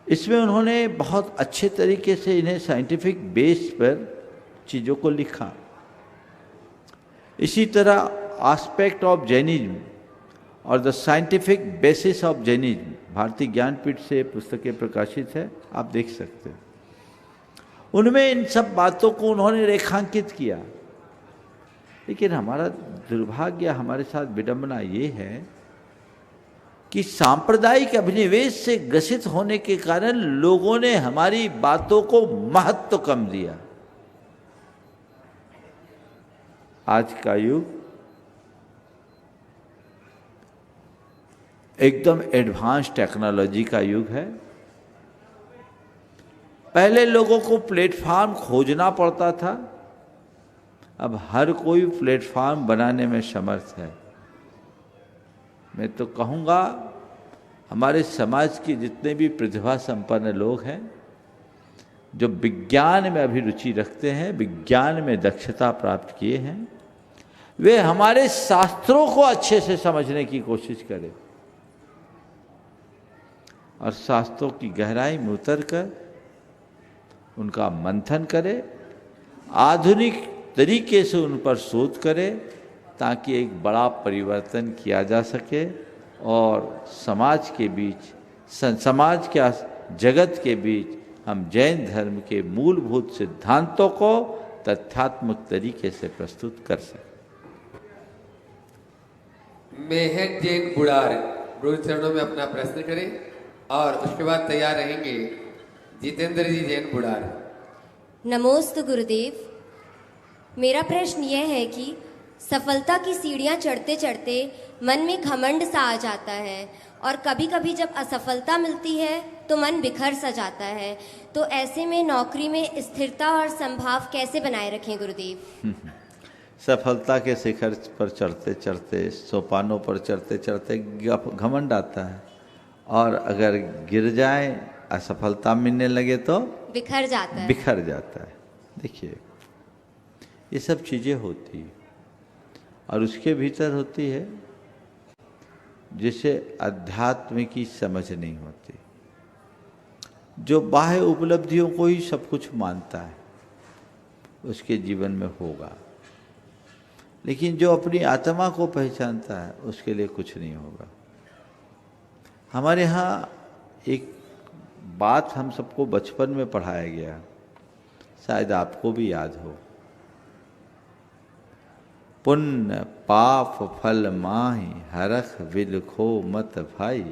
इसमें उन्होंने बहुत अच्छे तरीके से इन्हें साइंटिफिक बेस पर चीज़ों को लिखा। इसी तरह एस्पेक्ट ऑफ जैनिज्म और the scientific basis of Jainism भारतीय ज्ञानपीठ से पुस्तकें प्रकाशित है, आप देख सकते हैं। उनमें इन सब बातों को उन्होंने रेखांकित किया। लेकिन हमारा दुर्भाग्य, हमारे साथ विडंबना ये है कि सांप्रदायिक अभिनिवेश से ग्रसित होने के कारण लोगों ने हमारी बातों को महत्व कम दिया। आज का युग एकदम एडवांस टेक्नोलॉजी का युग है। पहले लोगों को प्लेटफॉर्म खोजना पड़ता था, अब हर कोई प्लेटफॉर्म बनाने में समर्थ है। मैं तो कहूँगा हमारे समाज के जितने भी प्रतिभा संपन्न लोग हैं, जो विज्ञान में अभी रुचि रखते हैं, विज्ञान में दक्षता प्राप्त किए हैं, वे हमारे शास्त्रों को अच्छे से समझने की कोशिश करें और शास्त्रों की गहराई में उतरकर उनका मंथन करें, आधुनिक तरीके से उन पर शोध करें, ताकि एक बड़ा परिवर्तन किया जा सके और समाज के बीच, समाज के जगत के बीच हम जैन धर्म के मूलभूत सिद्धांतों को तथ्यात्मक तरीके से प्रस्तुत कर सकें। मेहर जैन बुढ़ार गुरु चरणों में अपना प्रश्न करें और उसके बाद तैयार रहेंगे जितेंद्र जी जैन बुढ़ार। नमोस्तु गुरुदेव। मेरा प्रश्न यह है कि सफलता की सीढ़ियां चढ़ते चढ़ते मन में घमंड सा आ जाता है और कभी कभी जब असफलता मिलती है तो मन बिखर सा जाता है, तो ऐसे में नौकरी में स्थिरता और संभाव कैसे बनाए रखें गुरुदेव? सफलता के शिखर पर चढ़ते चढ़ते, सोपानों पर चढ़ते चढ़ते घमंड आता है और अगर गिर जाए, असफलता मिलने लगे तो बिखर जाता है। देखिए, ये सब चीज़ें होती हैं और उसके भीतर होती है जिसे अध्यात्म की समझ नहीं होती, जो बाह्य उपलब्धियों को ही सब कुछ मानता है, उसके जीवन में होगा। लेकिन जो अपनी आत्मा को पहचानता है उसके लिए कुछ नहीं होगा। हमारे यहाँ एक बात हम सबको बचपन में पढ़ाया गया, शायद आपको भी याद हो, पुण्य पाप फल माहि हरख विलखो मत भाई,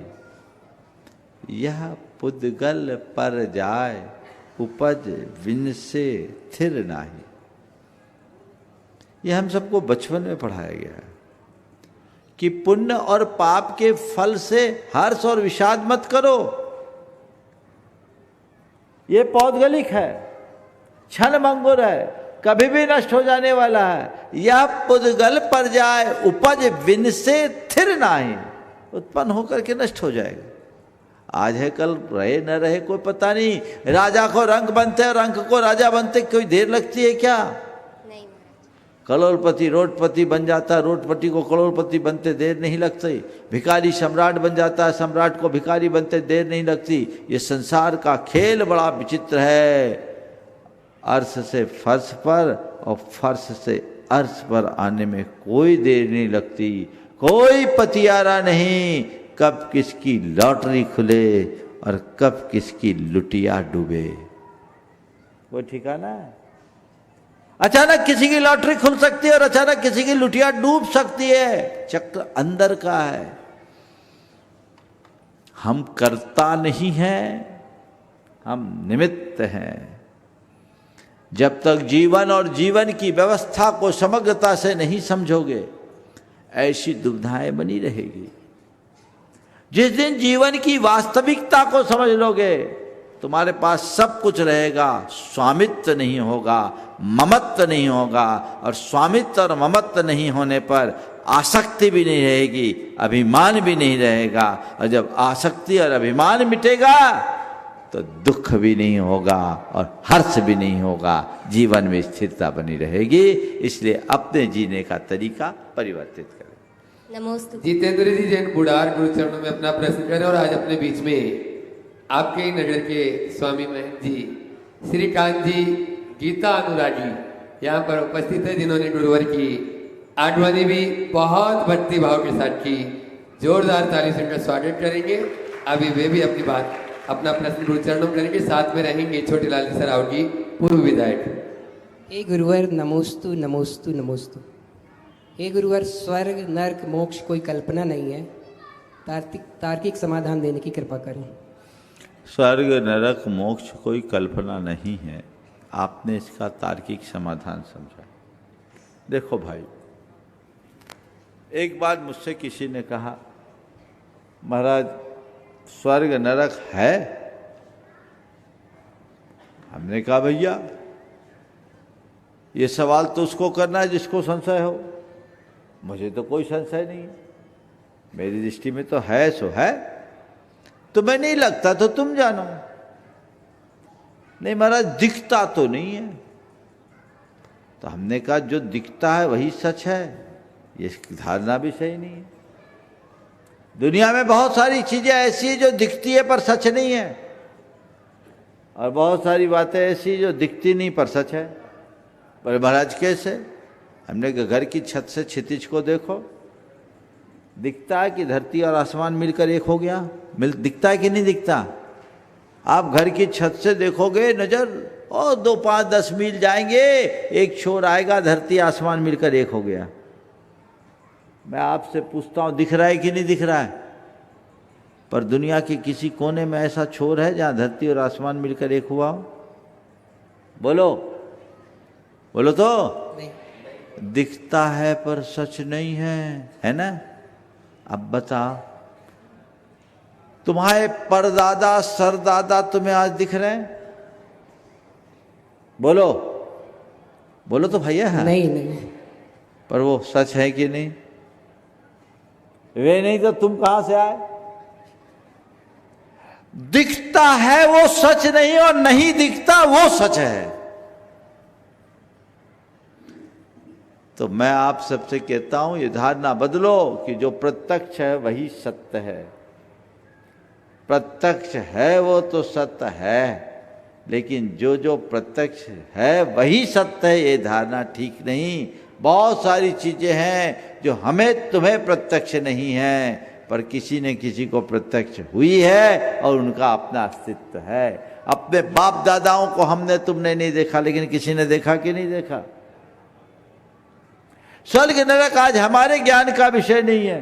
यह पुद्गल पर जाय उपज विनसे थिर नाही। यह हम सबको बचपन में पढ़ाया गया है कि पुण्य और पाप के फल से हर्ष और विषाद मत करो, ये पौद्गलिक है, क्षण भंगुर है, कभी भी नष्ट हो जाने वाला है। यह पुद्गल पर जाए उपज विन से थिर नाही, उत्पन्न होकर के नष्ट हो जाएगा। आज है कल रहे न रहे कोई पता नहीं। राजा को रंग बनते और रंग को राजा बनते कोई देर लगती है क्या? नहीं। करोड़पति रोडपति बन जाता, रोडपति को करोड़पति बनते देर नहीं लगती। भिखारी सम्राट बन जाता है, सम्राट को भिखारी बनते देर नहीं लगती। ये संसार का खेल बड़ा विचित्र है। अर्श से फर्श पर और फर्श से अर्श पर आने में कोई देर नहीं लगती, कोई पतियारा नहीं कब किसकी लॉटरी खुले और कब किसकी लुटिया डूबे, वो ठिकाना है। अचानक किसी की लॉटरी खुल सकती है और अचानक किसी की लुटिया डूब सकती है। चक्र अंदर का है। हम कर्ता नहीं हैं, हम निमित्त हैं। जब तक जीवन और जीवन की व्यवस्था को समग्रता से नहीं समझोगे, ऐसी दुविधाएं बनी रहेगी। जिस दिन जीवन की वास्तविकता को समझ लोगे, तुम्हारे पास सब कुछ रहेगा, स्वामित्व नहीं होगा, ममत्व नहीं होगा। और स्वामित्व और ममत्व नहीं होने पर आसक्ति भी नहीं रहेगी, अभिमान भी नहीं रहेगा। और जब आसक्ति और अभिमान मिटेगा तो दुख भी नहीं होगा और हर्ष भी नहीं होगा, जीवन में स्थिरता बनी रहेगी। इसलिए अपने जीने का तरीका परिवर्तित करें। नमोस्तु। जितेंद्र जी जैन बुढ़ार गुरु चरणों में अपना प्रश्न करें। और आज अपने बीच में आपके ही नगर के स्वामी महंत जी श्रीकांत जी गीता अनुरागी यहाँ पर उपस्थित है, जिन्होंने गुरुवर की आठवानी भी बहुत भक्ति भाव के साथ की। जोरदार ताली से उनका स्वागत करेंगे। अभी वे भी अपनी बात, अपना प्रश्न गुरु चरणों में करेंगे। साथ में रहेंगे छोटे लाल जी सराव जी, पूर्व विधायक। हे गुरुवर नमोस्तु नमोस्तु नमोस्तु। हे गुरुवर, स्वर्ग नरक मोक्ष कोई कल्पना नहीं है, तार्किक समाधान देने की कृपा करें। स्वर्ग नरक मोक्ष कोई कल्पना नहीं है, आपने इसका तार्किक समाधान समझा। देखो भाई, एक बार मुझसे किसी ने कहा, महाराज स्वर्ग नरक है? हमने कहा भैया ये सवाल तो उसको करना है जिसको संशय हो, मुझे तो कोई संशय नहीं है। मेरी दृष्टि में तो है सो है, तुम्हें नहीं लगता तो तुम जानो। नहीं महाराज दिखता तो नहीं है। तो हमने कहा जो दिखता है वही सच है, ये धारणा भी सही नहीं है। दुनिया में बहुत सारी चीजें ऐसी है जो दिखती है पर सच नहीं है, और बहुत सारी बातें ऐसी जो दिखती नहीं पर सच है। पर महाराज कैसे? हमने कहा घर की छत से क्षितिज को देखो, दिखता है कि धरती और आसमान मिलकर एक हो गया? दिखता है कि नहीं दिखता? आप घर की छत से देखोगे नजर, और 2, 5, 10 मील जाएंगे, एक छोर आएगा, धरती आसमान मिलकर एक हो गया। मैं आपसे पूछता हूं दिख रहा है कि नहीं दिख रहा है? पर दुनिया के किसी कोने में ऐसा छोर है जहां धरती और आसमान मिलकर एक हुआ हो? बोलो बोलो तो नहीं। दिखता है पर सच नहीं है ना? अब बताओ, तुम्हारे परदादा सरदादा तुम्हें आज दिख रहे हैं? बोलो बोलो तो भैया है? नहीं। पर वो सच है कि नहीं? वे नहीं तो तुम कहां से आए? दिखता है वो सच नहीं, और नहीं दिखता वो सच है। तो मैं आप सबसे कहता हूं ये धारणा बदलो कि जो प्रत्यक्ष है वही सत्य है। प्रत्यक्ष है वो तो सत्य है, लेकिन जो जो प्रत्यक्ष है वही सत्य है, ये धारणा ठीक नहीं। बहुत सारी चीजें हैं जो हमें तुम्हें प्रत्यक्ष नहीं है, पर किसी ने किसी को प्रत्यक्ष हुई है और उनका अपना अस्तित्व है। अपने बाप दादाओं को हमने तुमने नहीं देखा, लेकिन किसी ने देखा कि नहीं देखा। स्वर्ग नरक आज हमारे ज्ञान का विषय नहीं है,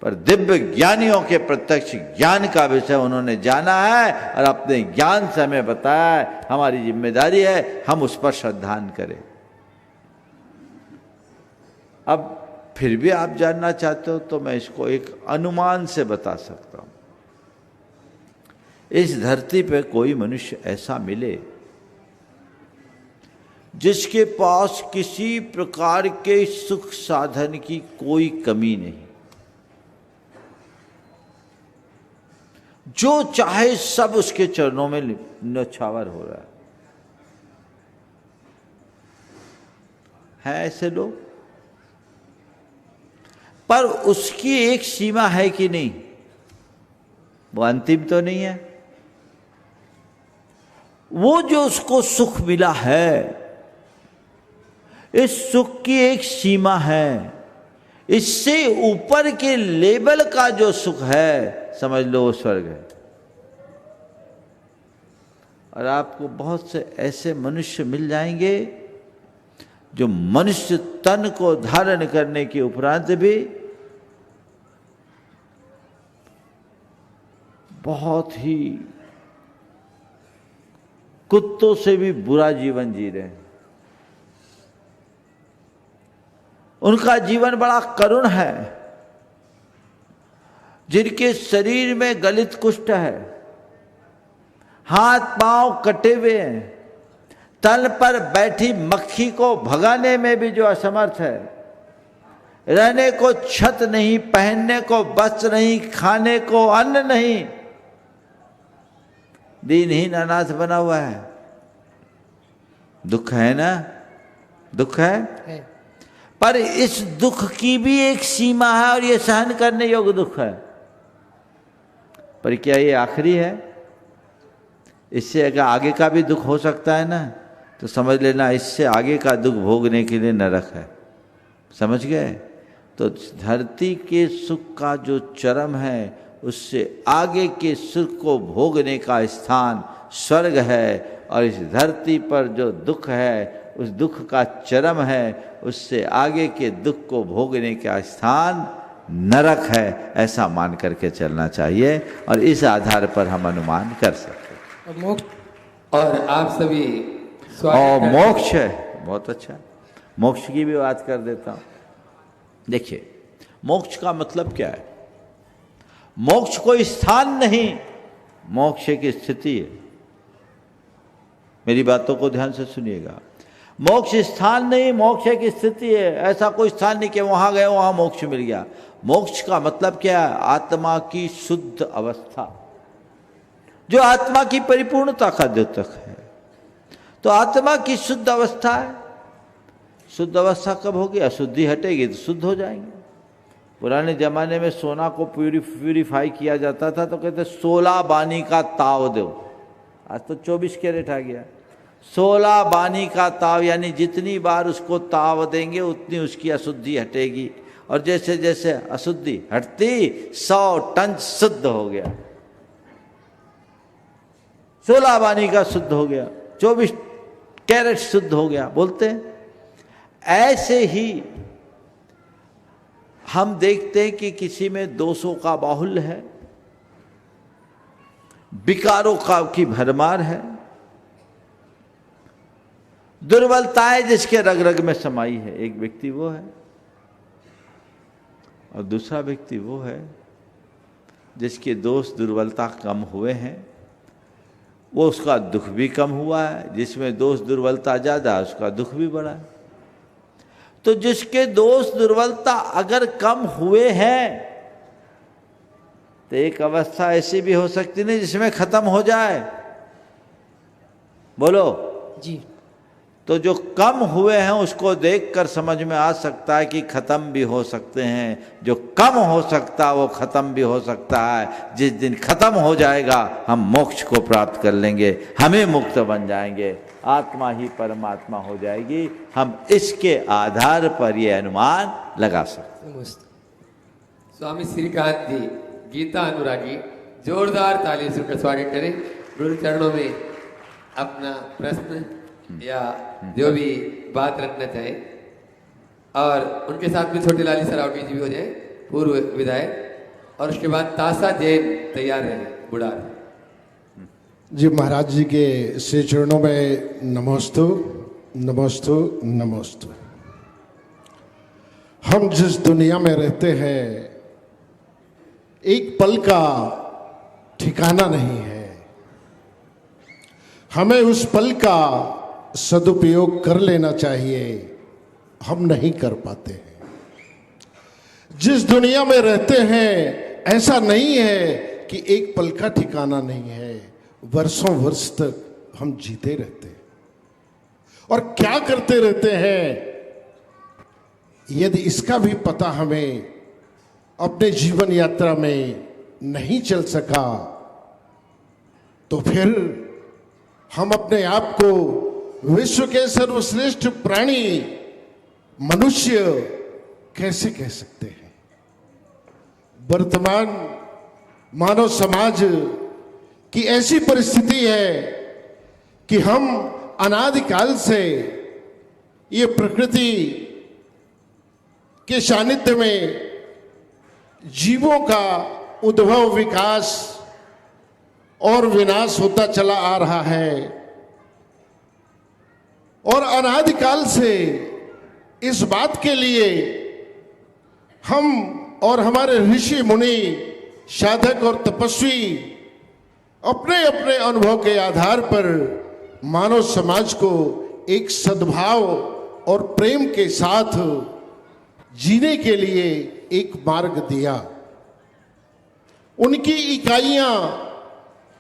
पर दिव्य ज्ञानियों के प्रत्यक्ष ज्ञान का विषय उन्होंने जाना है और अपने ज्ञान से हमें बताया है। हमारी जिम्मेदारी है हम उस पर श्रद्धान करें। अब फिर भी आप जानना चाहते हो तो मैं इसको एक अनुमान से बता सकता हूं। इस धरती पे कोई मनुष्य ऐसा मिले जिसके पास किसी प्रकार के सुख साधन की कोई कमी नहीं, जो चाहे सब उसके चरणों में न्यौछावर हो रहा है ऐसे लोग। पर उसकी एक सीमा है कि नहीं, वो अंतिम तो नहीं है। वो जो उसको सुख मिला है, इस सुख की एक सीमा है। इससे ऊपर के लेवल का जो सुख है समझ लो वो स्वर्ग है। और आपको बहुत से ऐसे मनुष्य मिल जाएंगे जो मनुष्य तन को धारण करने के उपरांत भी बहुत ही कुत्तों से भी बुरा जीवन जी रहे हैं। उनका जीवन बड़ा करुण है, जिनके शरीर में गलित कुष्ठ है, हाथ पांव कटे हुए हैं, तल पर बैठी मक्खी को भगाने में भी जो असमर्थ है, रहने को छत नहीं, पहनने को वस्त्र नहीं, खाने को अन्न नहीं, दीनहीन अनाथ बना हुआ है। दुख है ना, दुख है। पर इस दुख की भी एक सीमा है और ये सहन करने योग्य दुख है। पर क्या ये आखिरी है? इससे अगर आगे का भी दुख हो सकता है ना, तो समझ लेना इससे आगे का दुख भोगने के लिए नरक है। समझ गए? तो धरती के सुख का जो चरम है, उससे आगे के सुख को भोगने का स्थान स्वर्ग है। और इस धरती पर जो दुख है, उस दुख का चरम है, उससे आगे के दुख को भोगने का स्थान नरक है। ऐसा मान करके चलना चाहिए और इस आधार पर हम अनुमान कर सकते हैं। और आप सभी और मोक्ष है, बहुत अच्छा, मोक्ष की भी बात कर देता हूं। देखिए, मोक्ष का मतलब क्या है? मोक्ष कोई स्थान नहीं, मोक्ष की स्थिति है। मेरी बातों को ध्यान से सुनिएगा। मोक्ष स्थान नहीं, मोक्ष की स्थिति है। ऐसा कोई स्थान नहीं कि वहां गए वहां मोक्ष मिल गया। मोक्ष का मतलब क्या है? आत्मा की शुद्ध अवस्था, जो आत्मा की परिपूर्णता का द्योतक है। तो आत्मा की शुद्ध अवस्था है। शुद्ध अवस्था कब होगी? अशुद्धि हटेगी तो शुद्ध हो जाएंगे। पुराने जमाने में सोना को प्यूरिफाई किया जाता था तो कहते 16 बानी का ताव दो। आज तो 24 कैरेट आ गया। 16 बानी का ताव, यानी जितनी बार उसको ताव देंगे उतनी उसकी अशुद्धि हटेगी। और जैसे जैसे अशुद्धि हटती 100 टन शुद्ध हो गया। 16 बानी का शुद्ध हो गया, 24 कैरेट शुद्ध हो गया बोलते हैं। ऐसे ही हम देखते हैं कि किसी में दोषों का बाहुल्य है, विकारों का की भरमार है, दुर्बलताएं जिसके रग रग में समाई है। एक व्यक्ति वो है और दूसरा व्यक्ति वो है जिसके दोष दुर्बलता कम हुए हैं, वो उसका दुख भी कम हुआ है। जिसमें दोष दुर्बलता ज्यादा है उसका दुख भी बढ़ा है। तो जिसके दोष दुर्बलता अगर कम हुए हैं तो एक अवस्था ऐसी भी हो सकती नहीं जिसमें खत्म हो जाए। बोलो जी। तो जो कम हुए हैं उसको देखकर समझ में आ सकता है कि खत्म भी हो सकते हैं। जो कम हो सकता वो खत्म भी हो सकता है। जिस दिन खत्म हो जाएगा हम मोक्ष को प्राप्त कर लेंगे, हमें मुक्त बन जाएंगे, आत्मा ही परमात्मा हो जाएगी। हम इसके आधार पर ये अनुमान लगा सकते हैं। स्वामी श्रीकांत जी गीता अनुरागी जोरदार तालियों से उनका स्वागत करें। गुरु चरणों में अपना प्रश्न या जो भी बात रखना चाहे, और उनके साथ में छोटे लाली सरावटी जी भी हो जाए, पूर्व विधायक, और उसके बाद तासा जैन तैयार है बुढ़ार। जी महाराज जी के श्री चरणों में नमोस्तु नमोस्तु नमोस्तु। हम जिस दुनिया में रहते हैं एक पल का ठिकाना नहीं है। हमें उस पल का सदुपयोग कर लेना चाहिए, हम नहीं कर पाते हैं। जिस दुनिया में रहते हैं ऐसा नहीं है कि एक पल का ठिकाना नहीं है, वर्षों वर्ष तक हम जीते रहते हैं और क्या करते रहते हैं। यदि इसका भी पता हमें अपने जीवन यात्रा में नहीं चल सका तो फिर हम अपने आप को विश्व के सर्वश्रेष्ठ प्राणी मनुष्य कैसे कह सकते हैं। वर्तमान मानव समाज की ऐसी परिस्थिति है कि हम अनादिकाल से ये प्रकृति के सानिध्य में जीवों का उद्भव, विकास और विनाश होता चला आ रहा है, और अनादिकाल से इस बात के लिए हम और हमारे ऋषि मुनि, साधक और तपस्वी अपने अपने अनुभव के आधार पर मानव समाज को एक सद्भाव और प्रेम के साथ जीने के लिए एक मार्ग दिया। उनकी इकाइयां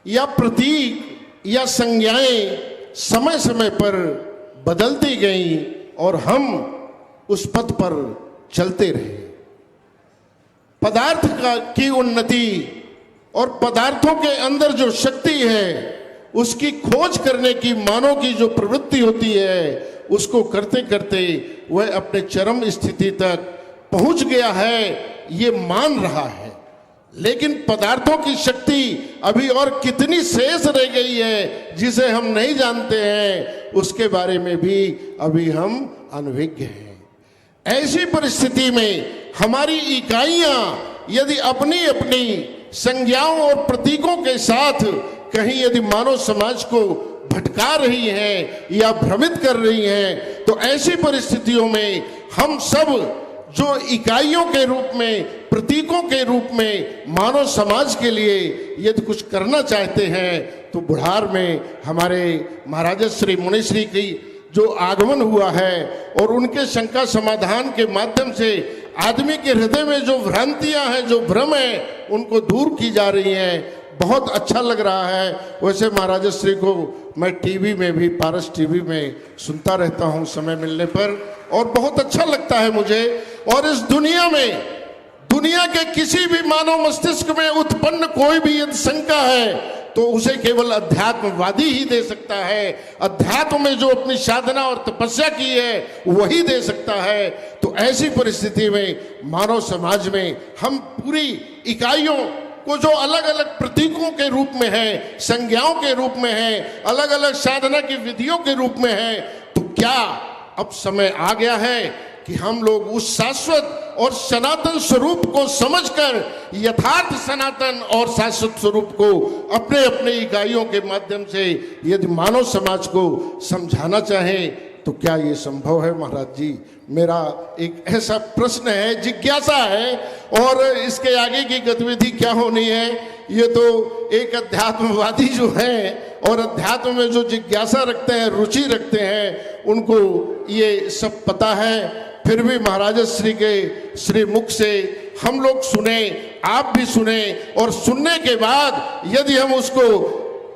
या प्रतीक या संज्ञाएं समय समय पर बदलती गईं और हम उस पथ पर चलते रहे। पदार्थ की उन्नति और पदार्थों के अंदर जो शक्ति है उसकी खोज करने की मानव की जो प्रवृत्ति होती है, उसको करते करते वह अपने चरम स्थिति तक पहुंच गया है, ये मान रहा है। लेकिन पदार्थों की शक्ति अभी और कितनी शेष रह गई है जिसे हम नहीं जानते हैं, उसके बारे में भी अभी हम अनभिज्ञ हैं। ऐसी परिस्थिति में हमारी इकाइयां यदि अपनी अपनी संज्ञाओं और प्रतीकों के साथ कहीं यदि मानव समाज को भटका रही हैं या भ्रमित कर रही हैं, तो ऐसी परिस्थितियों में हम सब जो इकाइयों के रूप में, प्रतीकों के रूप में मानव समाज के लिए यदि कुछ करना चाहते हैं, तो बुढ़ार में हमारे महाराज श्री मुनिश्री की जो आगमन हुआ है और उनके शंका समाधान के माध्यम से आदमी के हृदय में जो भ्रांतियां हैं, जो भ्रम है, उनको दूर की जा रही हैं। बहुत अच्छा लग रहा है। वैसे महाराज श्री को मैं टीवी में भी, पारस टीवी में सुनता रहता हूं समय मिलने पर, और बहुत अच्छा लगता है मुझे। और इस दुनिया में, दुनिया के किसी भी मानव मस्तिष्क में उत्पन्न कोई भी यदि शंका है तो उसे केवल अध्यात्मवादी ही दे सकता है। अध्यात्म में जो अपनी साधना और तपस्या की है वही दे सकता है। तो ऐसी परिस्थिति में मानव समाज में हम पूरी इकाइयों को जो अलग अलग प्रतीकों के रूप में है, संज्ञाओं के रूप में है, अलग अलग साधना की विधियों के रूप में है, तो क्या अब समय आ गया है कि हम लोग उस शाश्वत और सनातन स्वरूप को समझकर यथार्थ सनातन और शाश्वत स्वरूप को अपने अपने इकाइयों के माध्यम से यदि मानव समाज को समझाना चाहें, तो क्या ये संभव है महाराज जी? मेरा एक ऐसा प्रश्न है, जिज्ञासा है, और इसके आगे की गतिविधि क्या होनी है ये तो एक अध्यात्मवादी जो है और अध्यात्म में जो जिज्ञासा रखते हैं, रुचि रखते हैं, उनको ये सब पता है। फिर भी महाराज श्री के श्री मुख से हम लोग सुने, आप भी सुने, और सुनने के बाद यदि हम उसको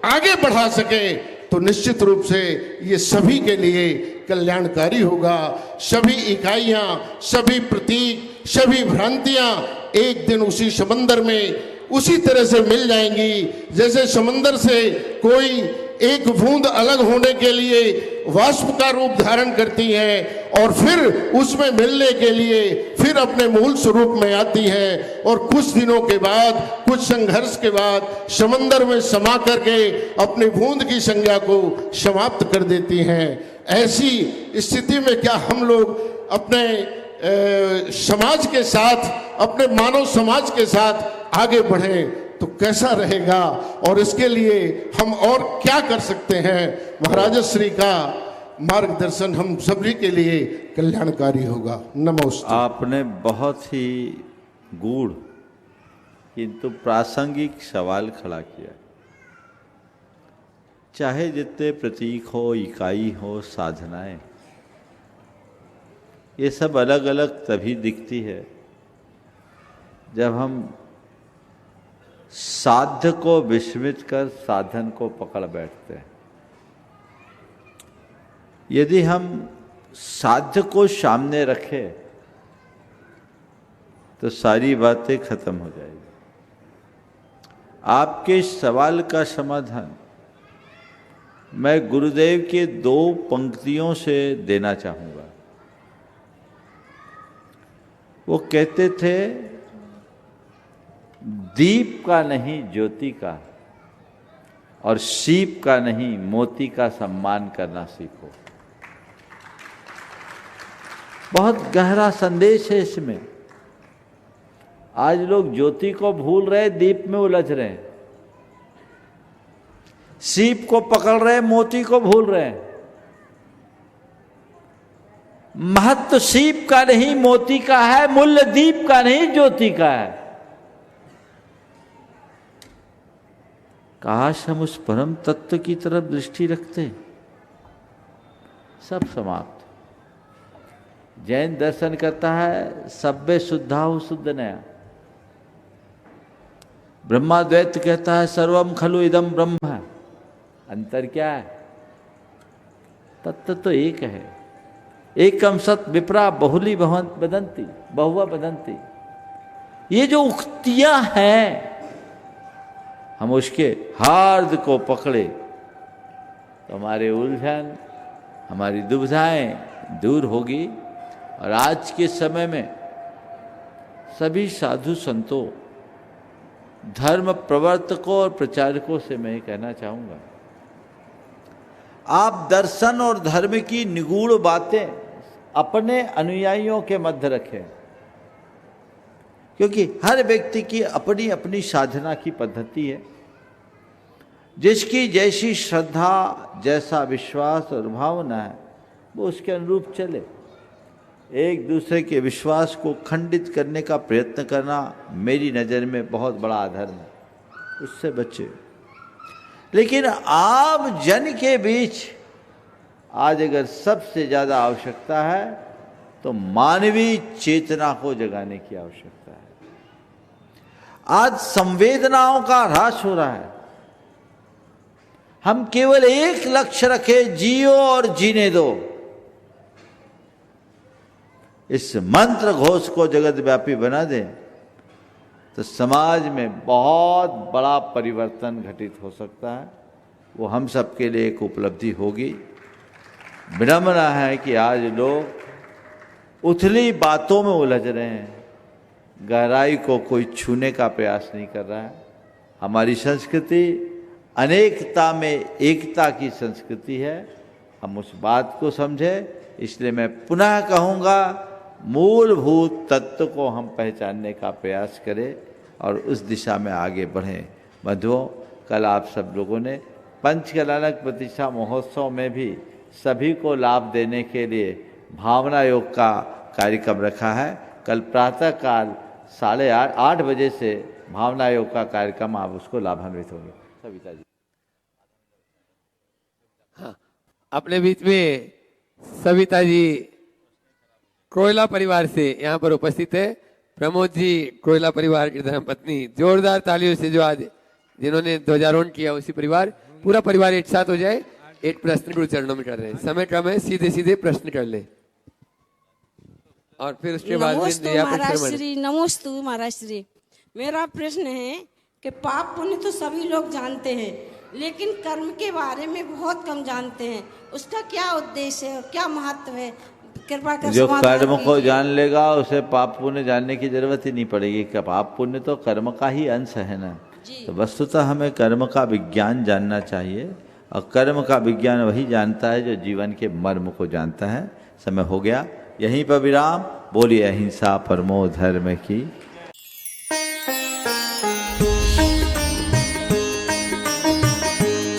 आगे बढ़ा सकें तो निश्चित रूप से ये सभी के लिए कल्याणकारी होगा। सभी इकाइयां, सभी प्रतीक, सभी भ्रांतियां एक दिन उसी समंदर में उसी तरह से मिल जाएंगी जैसे समंदर से कोई एक बूंद अलग होने के लिए वाष्प का रूप धारण करती है और फिर उसमें मिलने के लिए फिर अपने मूल स्वरूप में आती है और कुछ दिनों के बाद, कुछ संघर्ष के बाद समंदर में समा करके अपनी बूंद की संज्ञा को समाप्त कर देती हैं। ऐसी स्थिति में क्या हम लोग अपने समाज के साथ, अपने मानव समाज के साथ आगे बढ़ें तो कैसा रहेगा और इसके लिए हम और क्या कर सकते हैं? महाराज श्री का मार्गदर्शन हम सभी के लिए कल्याणकारी होगा। नमस्ते। आपने बहुत ही गूढ़ किंतु प्रासंगिक सवाल खड़ा किया। चाहे जितने प्रतीक हो, इकाई हो, साधनाएं, ये सब अलग अलग तभी दिखती है जब हम साध्य को विस्मृत कर साधन को पकड़ बैठते हैं। यदि हम साध्य को सामने रखें तो सारी बातें खत्म हो जाएगी। आपके इस सवाल का समाधान मैं गुरुदेव के 2 पंक्तियों से देना चाहूँगा। वो कहते थे, दीप का नहीं ज्योति का और सीप का नहीं मोती का सम्मान करना सीखो। बहुत गहरा संदेश है इसमें। आज लोग ज्योति को भूल रहे, दीप में उलझ रहे हैं, सीप को पकड़ रहे, मोती को भूल रहे हैं। महत्व सीप का नहीं मोती का है, मूल्य दीप का नहीं ज्योति का है। काश हम उस परम तत्व की तरफ दृष्टि रखते। सब समाप्त। जैन दर्शन करता है सब्बे शुद्धाहु शुद्ध नया। ब्रह्माद्वैत कहता है सर्वम खलु इदम ब्रह्म। अंतर क्या है? तत्व तो एक है। एकम सत विप्रा बहुली भवंत बदंती, बहुवा बदंती। ये जो उक्तियां हैं, हम उसके हार्द को पकड़े तो हमारे उलझन, हमारी दुविधाएं दूर होगी। और आज के समय में सभी साधु संतों, धर्म प्रवर्तकों और प्रचारकों से मैं कहना चाहूँगा, आप दर्शन और धर्म की निगूढ़ बातें अपने अनुयायियों के मध्य रखें, क्योंकि हर व्यक्ति की अपनी अपनी साधना की पद्धति है। जिसकी जैसी श्रद्धा, जैसा विश्वास और भावना है, वो उसके अनुरूप चले। एक दूसरे के विश्वास को खंडित करने का प्रयत्न करना मेरी नज़र में बहुत बड़ा अधर्म है, उससे बचे। लेकिन आम जन के बीच आज अगर सबसे ज़्यादा आवश्यकता है तो मानवीय चेतना को जगाने की आवश्यकता है। आज संवेदनाओं का ह्रास हो रहा है। हम केवल एक लक्ष्य रखें, जियो और जीने दो। इस मंत्र घोष को जगत व्यापी बना दें तो समाज में बहुत बड़ा परिवर्तन घटित हो सकता है। वो हम सबके लिए एक उपलब्धि होगी। विडंबना है कि आज लोग उथली बातों में उलझ रहे हैं, गहराई को कोई छूने का प्रयास नहीं कर रहा है। हमारी संस्कृति अनेकता में एकता की संस्कृति है, हम उस बात को समझें। इसलिए मैं पुनः कहूँगा, मूलभूत तत्व को हम पहचानने का प्रयास करें और उस दिशा में आगे बढ़ें। बंधुओं, कल आप सब लोगों ने पंचकलानक प्रतिष्ठा महोत्सव में भी सभी को लाभ देने के लिए भावना योग का कार्यक्रम रखा है। कल प्रातःकाल 8:30 बजे से भावना योग का कार्यक्रम, आप उसको लाभान्वित होंगे। सविता जी। हाँ, अपने बीच में सविता जी कोयला परिवार से यहाँ पर उपस्थित है। प्रमोद जी कोयला परिवार की धर्मपत्नी, जोरदार तालियों से जो आज जिन्होंने ध्वजारोहण किया, उसी परिवार, पूरा परिवार एक साथ हो जाए। एक प्रश्न गुरु चरणों में कर रहे हैं, समय कम है, सीधे सीधे प्रश्न कर ले और फिर उसके बाद नमोस्तु महाराज श्री। मेरा प्रश्न है कि पाप पुण्य तो सभी लोग जानते हैं, लेकिन कर्म के बारे में बहुत कम जानते हैं। उसका क्या उद्देश्य है और क्या महत्व है? कृपा कर जो कर्म को जान लेगा उसे पाप पुण्य जानने की जरूरत ही नहीं पड़ेगी। पाप पुण्य तो कर्म का ही अंश है ना। तो वस्तुतः हमें कर्म का विज्ञान जानना चाहिए, और कर्म का विज्ञान वही जानता है जो जीवन के मर्म को जानता है। समय हो गया, यहीं पर विराम। बोलिए अहिंसा परमो धर्म की।